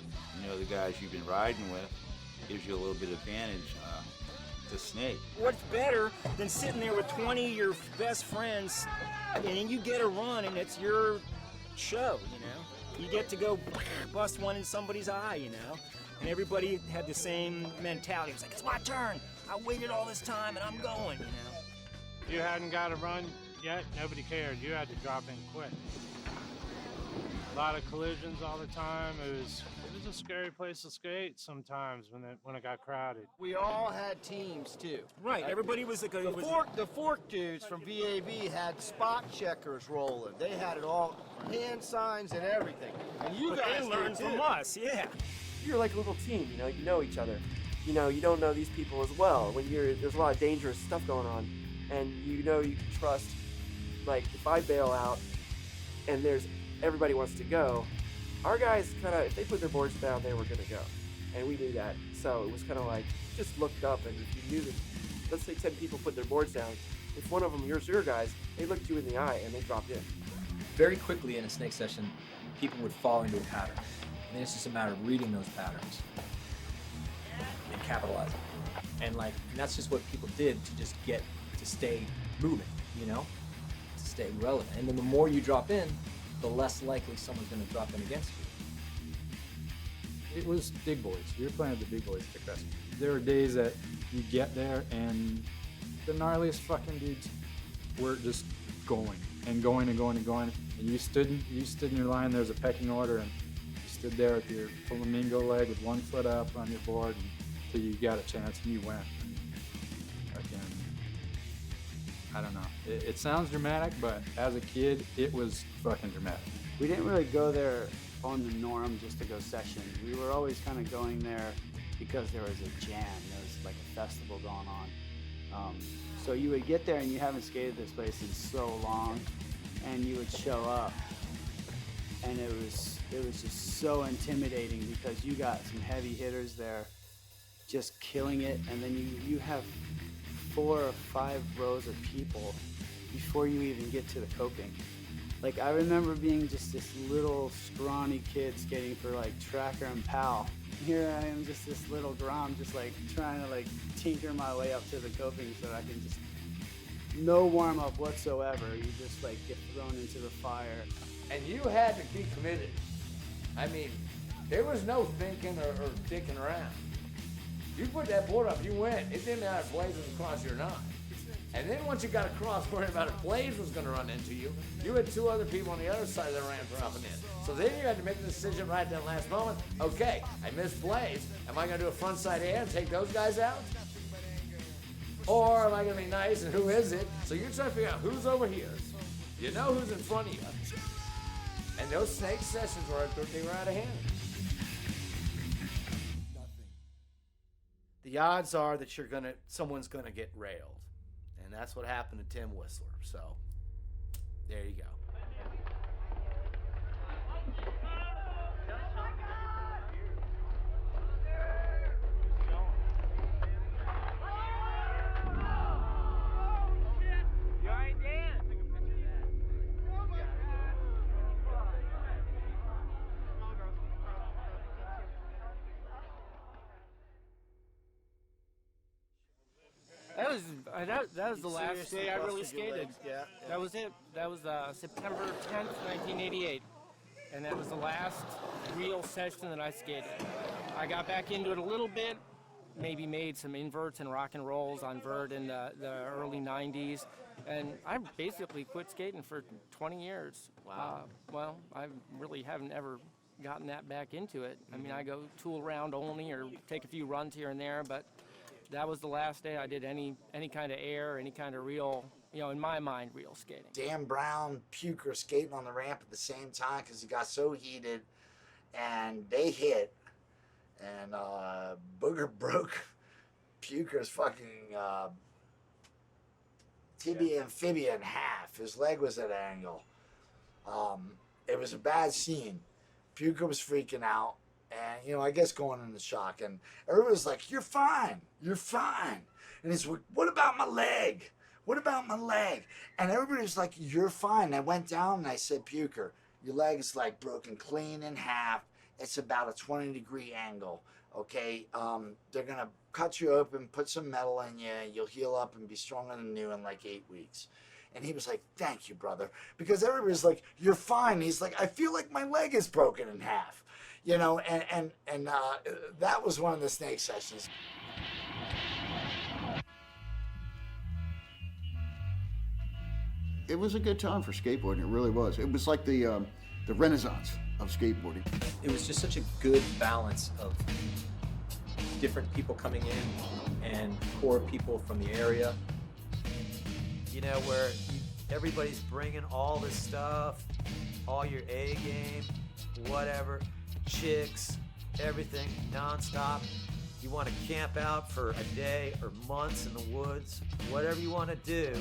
the guys you've been riding with gives you a little bit of advantage to snake. What's better than sitting there with 20 of your best friends, and then you get a run, and it's your show, You get to go bust one in somebody's eye, And everybody had the same mentality. It's like, it's my turn. I waited all this time, and I'm going, If you hadn't got a run yet, nobody cared. You had to drop in quick. A lot of collisions all the time. It was a scary place to skate sometimes when it got crowded. We all had teams too. Right, everybody was like the fork dudes from VAV had spot checkers rolling. They had it all, hand signs and everything. And you guys learned from us, yeah. You're like a little team, you know each other. you know, you don't know these people as well. When there's a lot of dangerous stuff going on, and you know you can trust. Like if I bail out, and everybody wants to go, our guys kind of, if they put their boards down, they were gonna go, and we knew that. So it was kind of like just looked up, and if you knew that, let's say 10 people put their boards down, if one of them, your guys, they looked you in the eye and they dropped in. Very quickly in a snake session, people would fall into a pattern. And then it's just a matter of reading those patterns and capitalizing. And that's just what people did to stay moving, you know, to stay relevant. And then the more you drop in, the less likely someone's going to drop in against you. It was big boys. We were playing with the big boys at the Crest. There were days that you get there and the gnarliest fucking dudes were just going and going and going and going. And you stood in your line. There's a pecking order, and you stood there with your flamingo leg with one foot up on your board until you got a chance and you went. Again, I don't know. It sounds dramatic, but as a kid, it was fucking dramatic. We didn't really go there on the norm just to go session. We were always kind of going there because there was a jam. There was like a festival going on. So you would get there and you haven't skated this place in so long, and you would show up, and it was just so intimidating because you got some heavy hitters there just killing it, and then you have 4 or 5 rows of people before you even get to the coping. Like, I remember being just this little scrawny kid skating for like Tracker and Pal. Here I am, just this little grom, just like trying to like tinker my way up to the coping so that I can just, no warm up whatsoever. You just like get thrown into the fire. And you had to be committed. I mean, there was no thinking or dicking around. You put that board up, you went. It didn't matter if Blaze was across you or not. And then once you got across, worrying about if Blaze was going to run into you, you had 2 other people on the other side of the ramp dropping in. So then you had to make the decision right at that last moment. Okay, I missed Blaze. Am I going to do a front side air and take those guys out? Or am I going to be nice and who is it? So you're trying to figure out who's over here. You know who's in front of you. And those snake sessions were out of hand. The odds are that someone's gonna get railed. And that's what happened to Tim Whistler. So, there you go. That was the last day I really skated. Yeah. That was it. That was September 10th, 1988. And that was the last real session that I skated. I got back into it a little bit, maybe made some inverts and rock and rolls on vert in the early 90s. And I basically quit skating for 20 years. Wow. Well, I really haven't ever gotten that back into it. I mean, I go tool around only or take a few runs here and there, but that was the last day I did any kind of air, any kind of real, in my mind, real skating. Dan Brown, Puker skating on the ramp at the same time because he got so heated, and they hit, and Booger broke Puker's fucking tibia and fibia in half. His leg was at an angle. It was a bad scene. Puker was freaking out. And, I guess going into shock. And everybody was like, you're fine. You're fine. And he's like, what about my leg? What about my leg? And everybody was like, you're fine. And I went down and I said, Puker, your leg is like broken clean in half. It's about a 20-degree angle. Okay? They're going to cut you open, put some metal in you. You'll heal up and be stronger than new in like 8 weeks. And he was like, thank you, brother. Because everybody's like, you're fine. He's like, I feel like my leg is broken in half. And that was one of the snake sessions. It was a good time for skateboarding. It really was. It was like the renaissance of skateboarding. It was just such a good balance of different people coming in and core people from the area. Where everybody's bringing all this stuff, all your A game, whatever, chicks, everything, nonstop. You want to camp out for a day or months in the woods, whatever you want to do.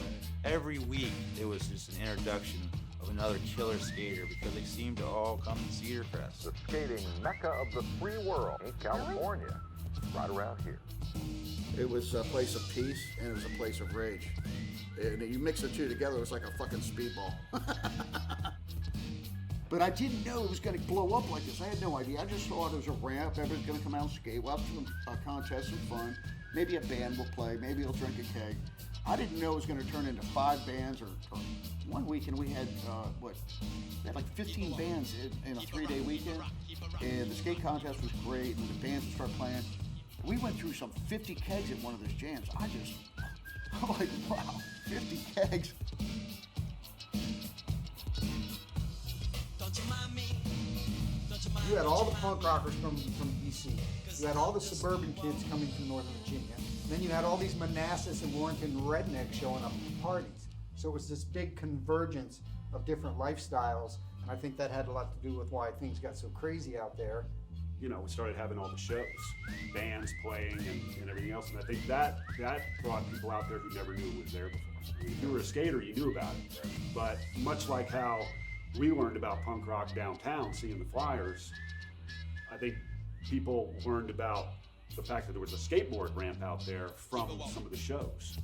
Every week, it was just an introduction of another killer skater because they seemed to all come to Cedar Crest. The skating mecca of the free world in California, right around here. It was a place of peace and it was a place of rage. And you mix the two together, it was like a fucking speedball. But I didn't know it was going to blow up like this. I had no idea. I just thought it was a ramp. Everybody's going to come out and skate. We'll have some contests and fun. Maybe a band will play. Maybe they'll drink a keg. I didn't know it was going to turn into 5 bands or one weekend we had, we had like 15 bands in a 3-day weekend. And the skate contest was great and the bands would start playing. We went through some 50 kegs at one of those jams. I'm like, wow, 50 kegs. You had all the punk rockers from DC. You had all the suburban kids coming from Northern Virginia. And then you had all these Manassas and Warrenton rednecks showing up at parties. So it was this big convergence of different lifestyles. And I think that had a lot to do with why things got so crazy out there. You know, we started having all the shows, bands playing and everything else. And I think that brought people out there who never knew it was there before. I mean, if you were a skater, you knew about it. But much like how we learned about punk rock downtown, seeing the flyers, I think people learned about the fact that there was a skateboard ramp out there from some of the shows.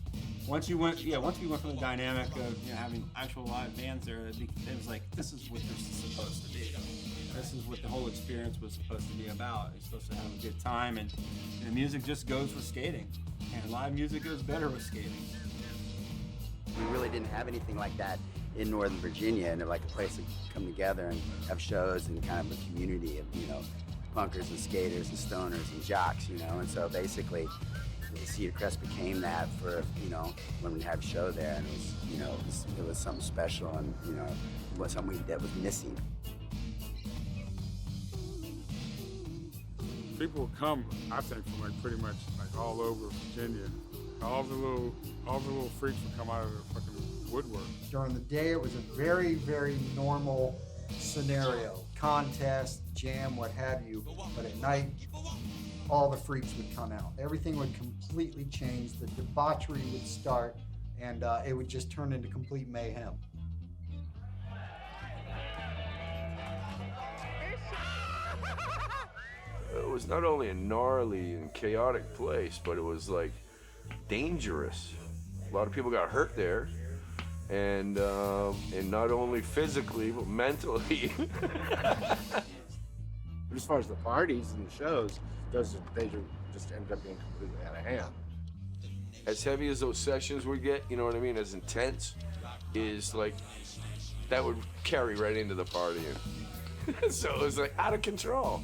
Once we went from the dynamic of having actual live bands there, it was like, this is what this is supposed to be. This is what the whole experience was supposed to be about. You're supposed to have a good time, and the music just goes with skating. And live music goes better with skating. We really didn't have anything like that in Northern Virginia, and like a place to come together and have shows and kind of a community of, punkers and skaters and stoners and jocks, and so basically Cedar Crest became that for, when we had a show there, and it was something special, and, it was something that was missing. People would come, I think, from like pretty much like all over Virginia. All the little freaks would come out of the fucking woodwork. During the day, it was a very, very normal scenario. Contest, jam, what have you. But at night, all the freaks would come out. Everything would completely change. The debauchery would start, and it would just turn into complete mayhem. It was not only a gnarly and chaotic place, but it was like dangerous. A lot of people got hurt there, and not only physically but mentally. As far as the parties and the shows, they just ended up being completely out of hand. As heavy as those sessions would get, you know what I mean, as intense, is like that would carry right into the partying. So it was like out of control.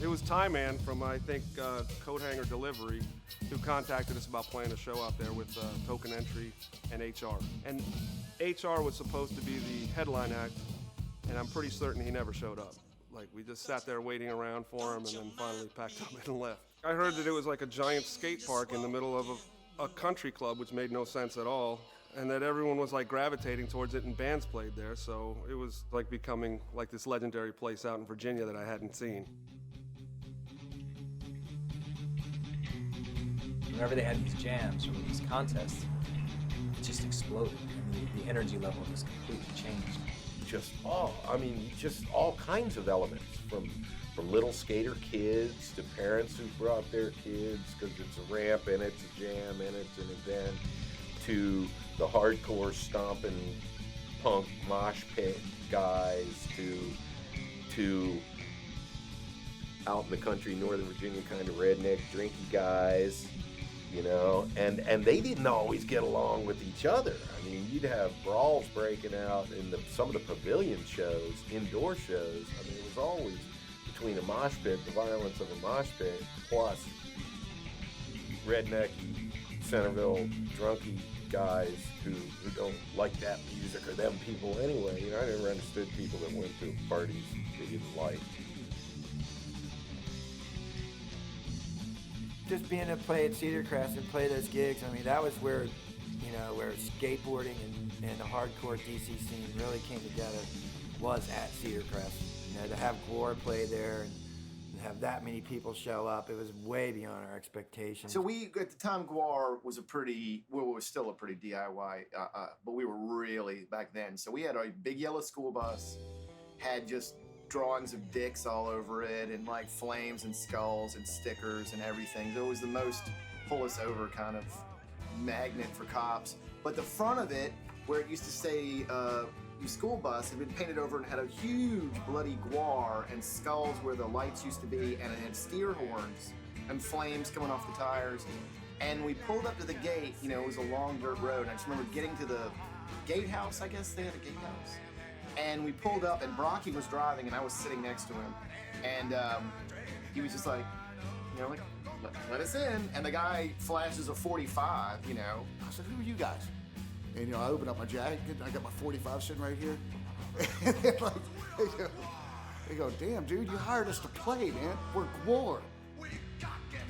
It was Tie Man from, I think, Coat Hanger Delivery, who contacted us about playing a show out there with Token Entry and HR. And HR was supposed to be the headline act, and I'm pretty certain he never showed up. Like, we just sat there waiting around for him and then finally packed up and left. I heard that it was like a giant skate park in the middle of a country club, which made no sense at all. And that everyone was like gravitating towards it and bands played there, so it was like becoming like this legendary place out in Virginia that I hadn't seen. Whenever they had these jams or these contests, it just exploded. I mean, the energy level just completely changed. Just all kinds of elements, from little skater kids to parents who brought their kids because it's a ramp and it's a jam and it's an event, to the hardcore stomping punk mosh pit guys, to out in the country, Northern Virginia kind of redneck drinky guys, and they didn't always get along with each other. I mean, you'd have brawls breaking out in some of the pavilion shows, indoor shows. I mean, it was always between a mosh pit, the violence of a mosh pit, plus rednecky Centerville drunky guys who don't like that music or them people anyway. I never understood people that went to parties they didn't like. Just being able to play at Cedar Crest and play those gigs, I mean, that was where, where skateboarding and the hardcore DC scene really came together, was at Cedar Crest. To have Glor play there, and have that many people show up. It was way beyond our expectations. So we, at the time, Guar was a pretty, well, it was still a pretty DIY, but we were really back then. So we had a big yellow school bus, had just drawings of dicks all over it, and like flames and skulls and stickers and everything. So it was the most pull us over kind of magnet for cops. But the front of it, where it used to say school bus, had been painted over and had a huge bloody guar and skulls where the lights used to be, and it had steer horns and flames coming off the tires. And we pulled up to the gate, you know, it was a long dirt road. I just remember getting to the gatehouse, I guess they had a gatehouse. And we pulled up, and Brocky was driving, and I was sitting next to him. And he was just like, you know, like, let us in. And the guy flashes a 45, you know. I said, who are you guys? And, you know, I opened up my jacket, and I got my 45 sitting right here. And they're like, they go, damn, dude, you hired us to play, man. We're Guar.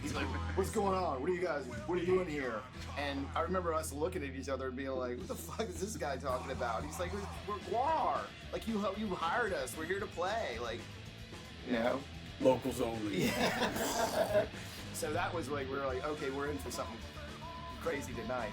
He's like, what's going on? What are you doing here? And I remember us looking at each other and being like, what the fuck is this guy talking about? He's like, we're Guar. Like, you hired us. We're here to play. Like, you know. Locals only. Yeah. So that was like, we were like, okay, we're in for something crazy tonight.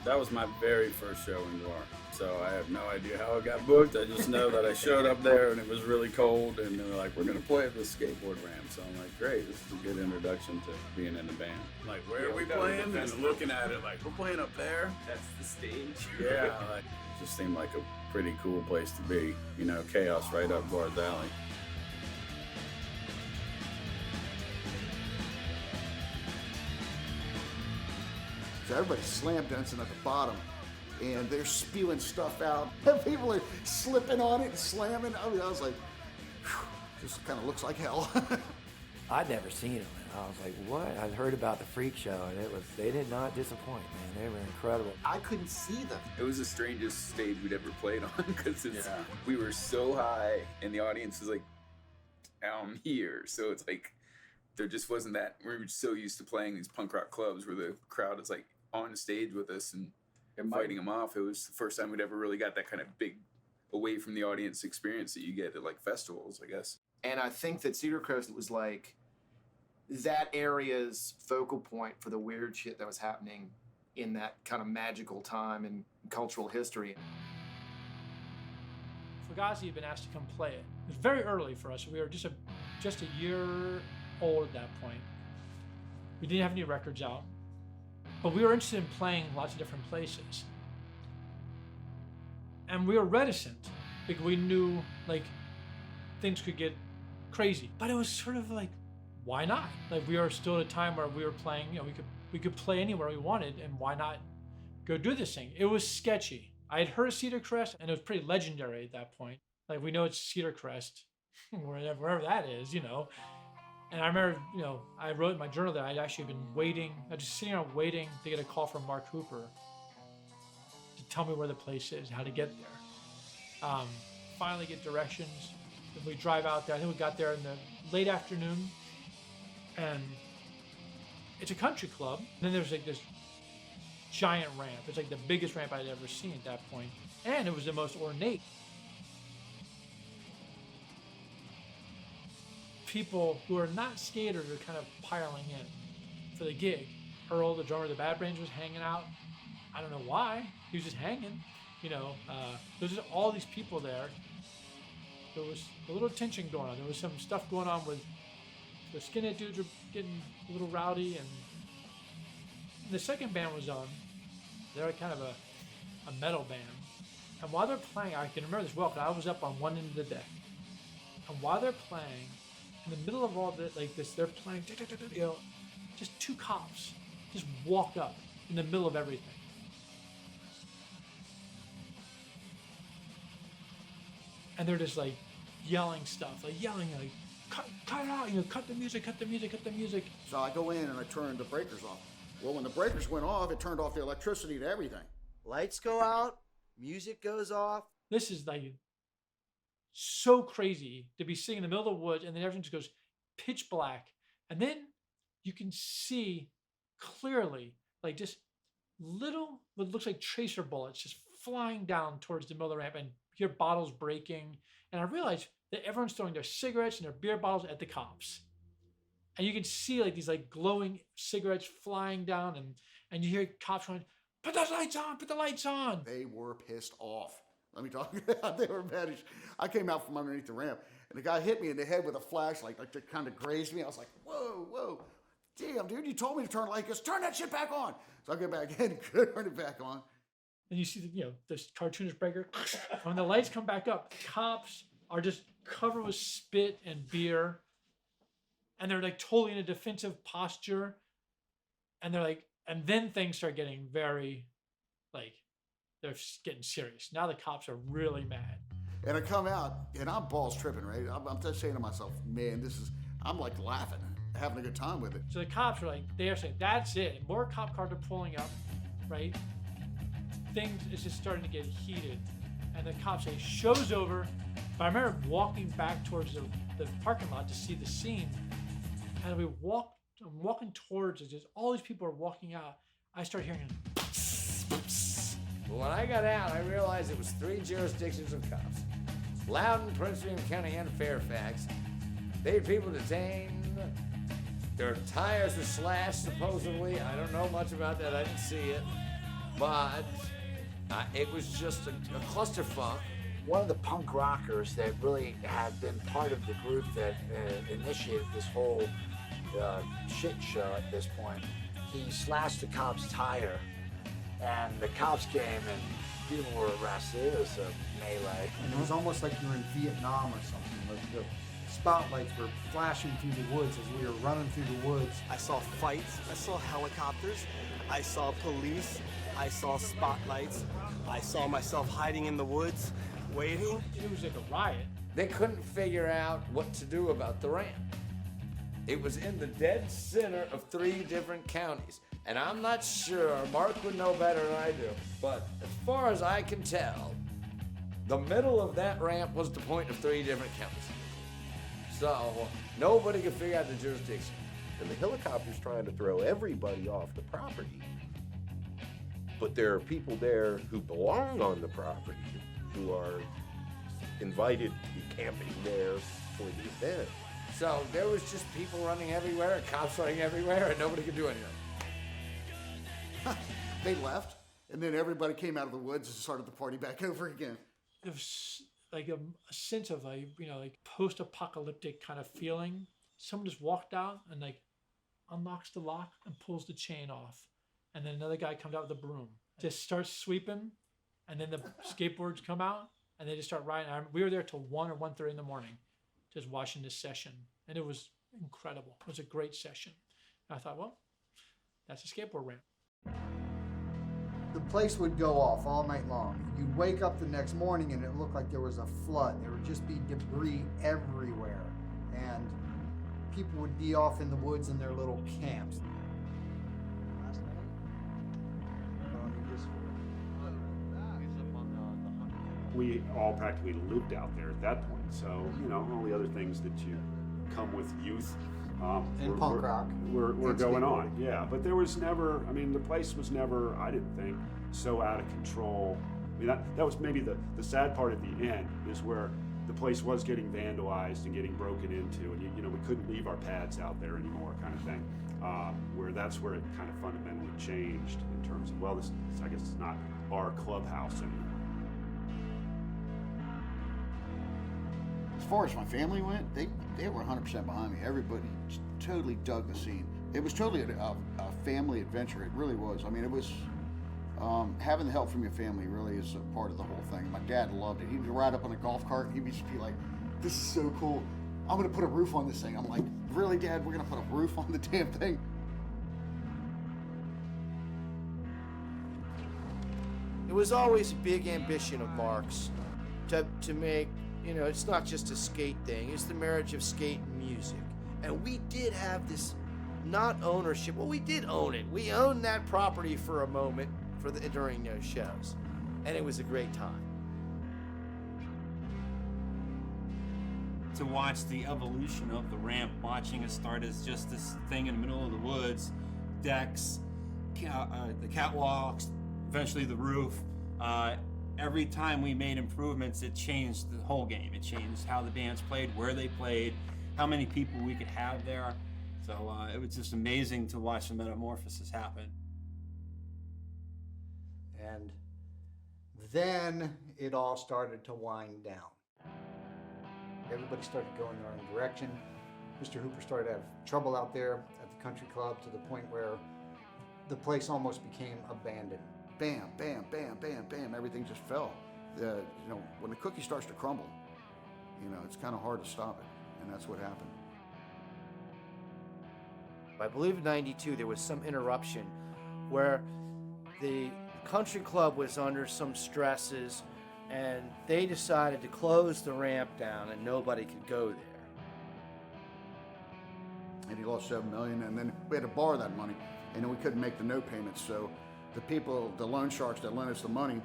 That was my very first show in Guar, so I have no idea how it got booked. I just know that I showed up there and it was really cold, and they were like, we're gonna play at the skateboard ramp. So I'm like, great, this is a good introduction to being in the band. Like, where are we playing? And looking at it like, we're playing up there? That's the stage. Yeah, like, it just seemed like a pretty cool place to be. You know, chaos right up Guar's alley. So everybody's slam dancing at the bottom, and they're spewing stuff out. And people are slipping on it and slamming. I mean, I was like, whew, this kind of looks like hell. I'd never seen them. I was like, what? I'd heard about the freak show, and they did not disappoint, man. They were incredible. I couldn't see them. It was the strangest stage we'd ever played on, because we were so high, and the audience was like down here. So it's like, there just wasn't that. We were so used to playing these punk rock clubs where the crowd is like on stage with us and fighting them off. It was the first time we'd ever really got that kind of big away from the audience experience that you get at like festivals, I guess. And I think that Cedar Crest was like that area's focal point for the weird shit that was happening in that kind of magical time in cultural history. Fugazi had been asked to come play it. It was very early for us. We were just a year old at that point. We didn't have any records out, but we were interested in playing lots of different places. And we were reticent because we knew like things could get crazy. But it was sort of like, why not? Like, we are still at a time where we were playing, you know, we could play anywhere we wanted, and why not go do this thing? It was sketchy. I had heard of Cedar Crest, and it was pretty legendary at that point. Like, we know it's Cedar Crest, wherever that is, you know. And I remember, you know, I wrote in my journal that I'd actually been waiting, I was just sitting around waiting to get a call from Mark Hooper to tell me where the place is, how to get there. Finally get directions. If we drive out there, I think we got there in the late afternoon, and it's a country club. And then there's like this giant ramp. It's like the biggest ramp I'd ever seen at that point. And it was the most ornate. People who are not skaters are kind of piling in for the gig. Earl, the drummer of the Bad Brains, was hanging out. I don't know why. He was just hanging. You know, there's just all these people there. There was a little tension going on. There was some stuff going on with the skinhead dudes were getting a little rowdy, and the second band was on. They're kind of a metal band. And while they're playing, I can remember this well, because I was up on one end of the deck. And while they're playing, in the middle of all the, like this, they're playing, you know, just two cops just walk up in the middle of everything. And they're just like yelling stuff, like cut it out, you know, cut the music. So I go in and I turn the breakers off. Well, when the breakers went off, it turned off the electricity to everything. Lights go out, music goes off. This is like so crazy to be sitting in the middle of the woods, and then everything just goes pitch black. And then you can see clearly, like just little, what looks like tracer bullets just flying down towards the middle of the ramp, and hear bottles breaking. And I realized that everyone's throwing their cigarettes and their beer bottles at the cops. and you can see like these like glowing cigarettes flying down, and you hear cops going, "Put the lights on! Put the lights on!" They were pissed off. Let me talk. They were mad. I came out from underneath the ramp, and the guy hit me in the head with a flashlight, like to kind of grazed me. I was like, "Whoa, whoa, damn, dude! You told me to turn the light. Just turn that shit back on." So I go back in, turn it back on. And you see this cartoonish breaker. When the lights come back up, cops are just covered with spit and beer, and they're like totally in a defensive posture, and they're like, and then things start getting very, like, they're getting serious. Now the cops are really mad. And I come out, and I'm balls tripping, right? I'm just saying to myself, man, I'm like laughing, having a good time with it. So the cops are like, they are saying, that's it. More cop cars are pulling up, right? Things is just starting to get heated. And the cops say, show's over. But I remember walking back towards the parking lot to see the scene. And I'm walking towards it, just all these people are walking out. I start hearing When I got out, I realized it was 3 jurisdictions of cops. Loudoun, Prince William County, and Fairfax. They had people detained. Their tires were slashed, supposedly. I don't know much about that. I didn't see it. But it was just a clusterfuck. One of the punk rockers that really had been part of the group that initiated this whole shit show at this point, he slashed the cop's tire, and the cops came and people were arrested. It was a melee. And it was almost like you were in Vietnam or something. Like the spotlights were flashing through the woods as we were running through the woods. I saw fights, I saw helicopters, I saw police, I saw spotlights, I saw myself hiding in the woods, waiting. It was like a riot. They couldn't figure out what to do about the ramp. It was in the dead center of 3 different counties. And I'm not sure, Mark would know better than I do, but as far as I can tell, the middle of that ramp was the point of 3 different counties. So nobody could figure out the jurisdiction. And the helicopter's trying to throw everybody off the property. But there are people there who belong on the property who are invited to be camping there for the event. So there was just people running everywhere, and cops running everywhere, and nobody could do anything. They left, and then everybody came out of the woods and started the party back over again. It was like a sense of like post-apocalyptic kind of feeling. Someone just walked out and like unlocks the lock and pulls the chain off, and then another guy comes out with a broom, just starts sweeping, and then the skateboards come out and they just start riding. We were there till 1 or 1:30 in the morning, just watching this session, and it was incredible. It was a great session. And I thought, well, that's a skateboard ramp. The place would go off all night long. You'd wake up the next morning and it looked like there was a flood. There would just be debris everywhere. And people would be off in the woods in their little camps. We all practically lived out there at that point. So, all the other things that you come with youth and punk rock. We're going on, yeah. But there was never, the place was never, I didn't think, so out of control. That was maybe the sad part at the end, is where the place was getting vandalized and getting broken into, and we couldn't leave our pads out there anymore, kind of thing. That's where it kind of fundamentally changed in terms of, this I guess it's not our clubhouse anymore. As far as my family went, they were 100% behind me. Everybody totally dug the scene. It was totally a family adventure. It really was. It was having the help from your family really is a part of the whole thing. My dad loved it. He'd ride up on a golf cart and he'd just be like, "This is so cool. I'm gonna put a roof on this thing." I'm like, "Really, Dad? We're gonna put a roof on the damn thing?" It was always a big ambition of Mark's to make, it's not just a skate thing, it's the marriage of skate and music. And we did have this, not ownership, well, we did own it. We owned that property for a moment during those shows. And it was a great time. To watch the evolution of the ramp, watching it start as just this thing in the middle of the woods, decks, the catwalks, eventually the roof. Every time we made improvements, it changed the whole game. It changed how the bands played, where they played, how many people we could have there. So it was just amazing to watch the metamorphosis happen. And then it all started to wind down. Everybody started going their own direction. Mr. Hooper started to have trouble out there at the country club to the point where the place almost became abandoned. Bam, bam, bam, bam, bam. Everything just fell. When the cookie starts to crumble, it's kind of hard to stop it, and that's what happened. I believe in '92 there was some interruption where the country club was under some stresses and they decided to close the ramp down and nobody could go there. And he lost $7 million, and then we had to borrow that money, and then we couldn't make the note payments. So the people, the loan sharks that lent us the money,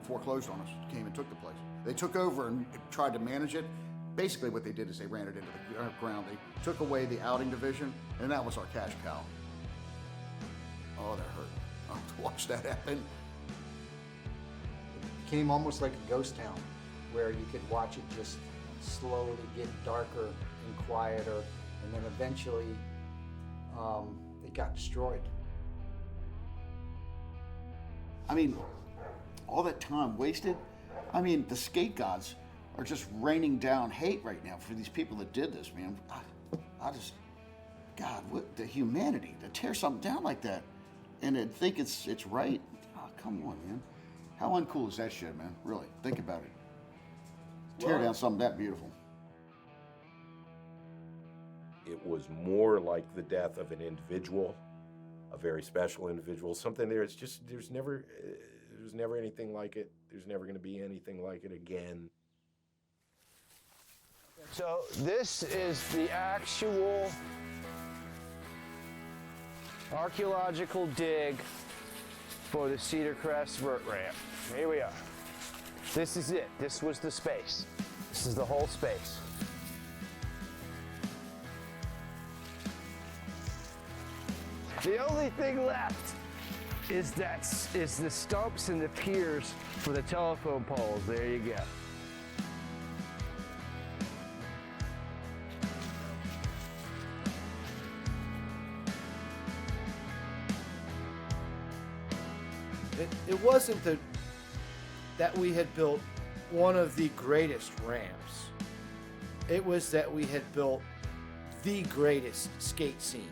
foreclosed on us, came and took the place. They took over and tried to manage it. Basically what they did is they ran it into the ground. They took away the outing division, and that was our cash cow. Oh, that hurt. To watch that happen. It became almost like a ghost town where you could watch it just slowly get darker and quieter, and then eventually it got destroyed. I mean, all that time wasted. I mean, the skate gods are just raining down hate right now for these people that did this, man. I just, God, what the humanity to tear something down like that and then think it's right. Oh, come on, man. How uncool is that shit, man? Really, think about it. Tear down something that beautiful. It was more like the death of an individual, a very special individual. Something there. It's just there's never anything like it. There's never going to be anything like it again. So this is the actual archaeological dig for the Cedar Crest vert ramp. Here we are. This is it. This was the space. This is the whole space. The only thing left is the stumps and the piers for the telephone poles. There you go. It wasn't that we had built one of the greatest ramps. It was that we had built the greatest skate scene.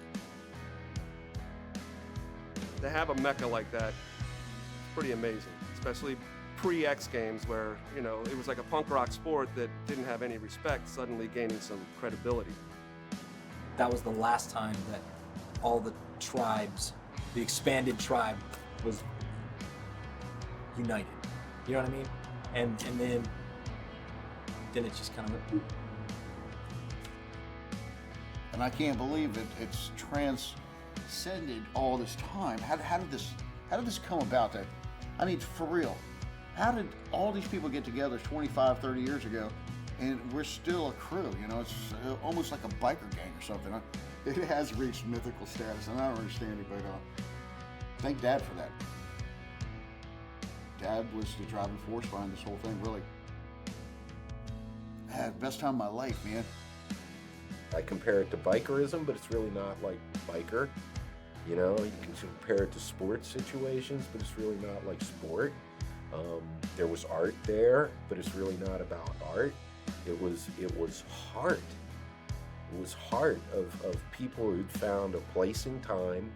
To have a Mecca like that, it's pretty amazing, especially pre-X Games where, it was like a punk rock sport that didn't have any respect, suddenly gaining some credibility. That was the last time that all the tribes, the expanded tribe, was united. You know what I mean? And then it just kind of went. And I can't believe it's transcended all this time. How did this come about? That, I mean, for real, how did all these people get together 25, 30 years ago, and we're still a crew? It's almost like a biker gang or something. It has reached mythical status, and I don't understand it, but thank Dad for that. Dad was the driving force behind this whole thing, really. I had the best time of my life, man. I compare it to bikerism, but it's really not like biker. You can compare it to sports situations, but it's really not like sport. There was art there, but it's really not about art. It was heart. It was heart of people who'd found a place in time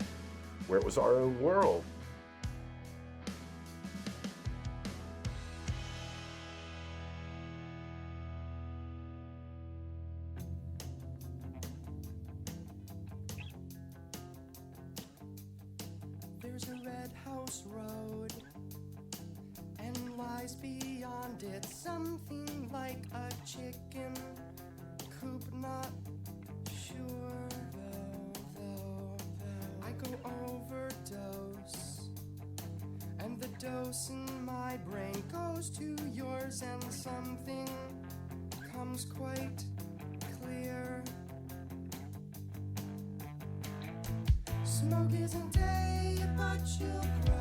where it was our own world. There's a red house road, and lies beyond it something like a chicken coop. Not sure though. I go overdose, and the dose in my brain goes to yours, and something comes quite clear. Smoke isn't day, but you'll grow.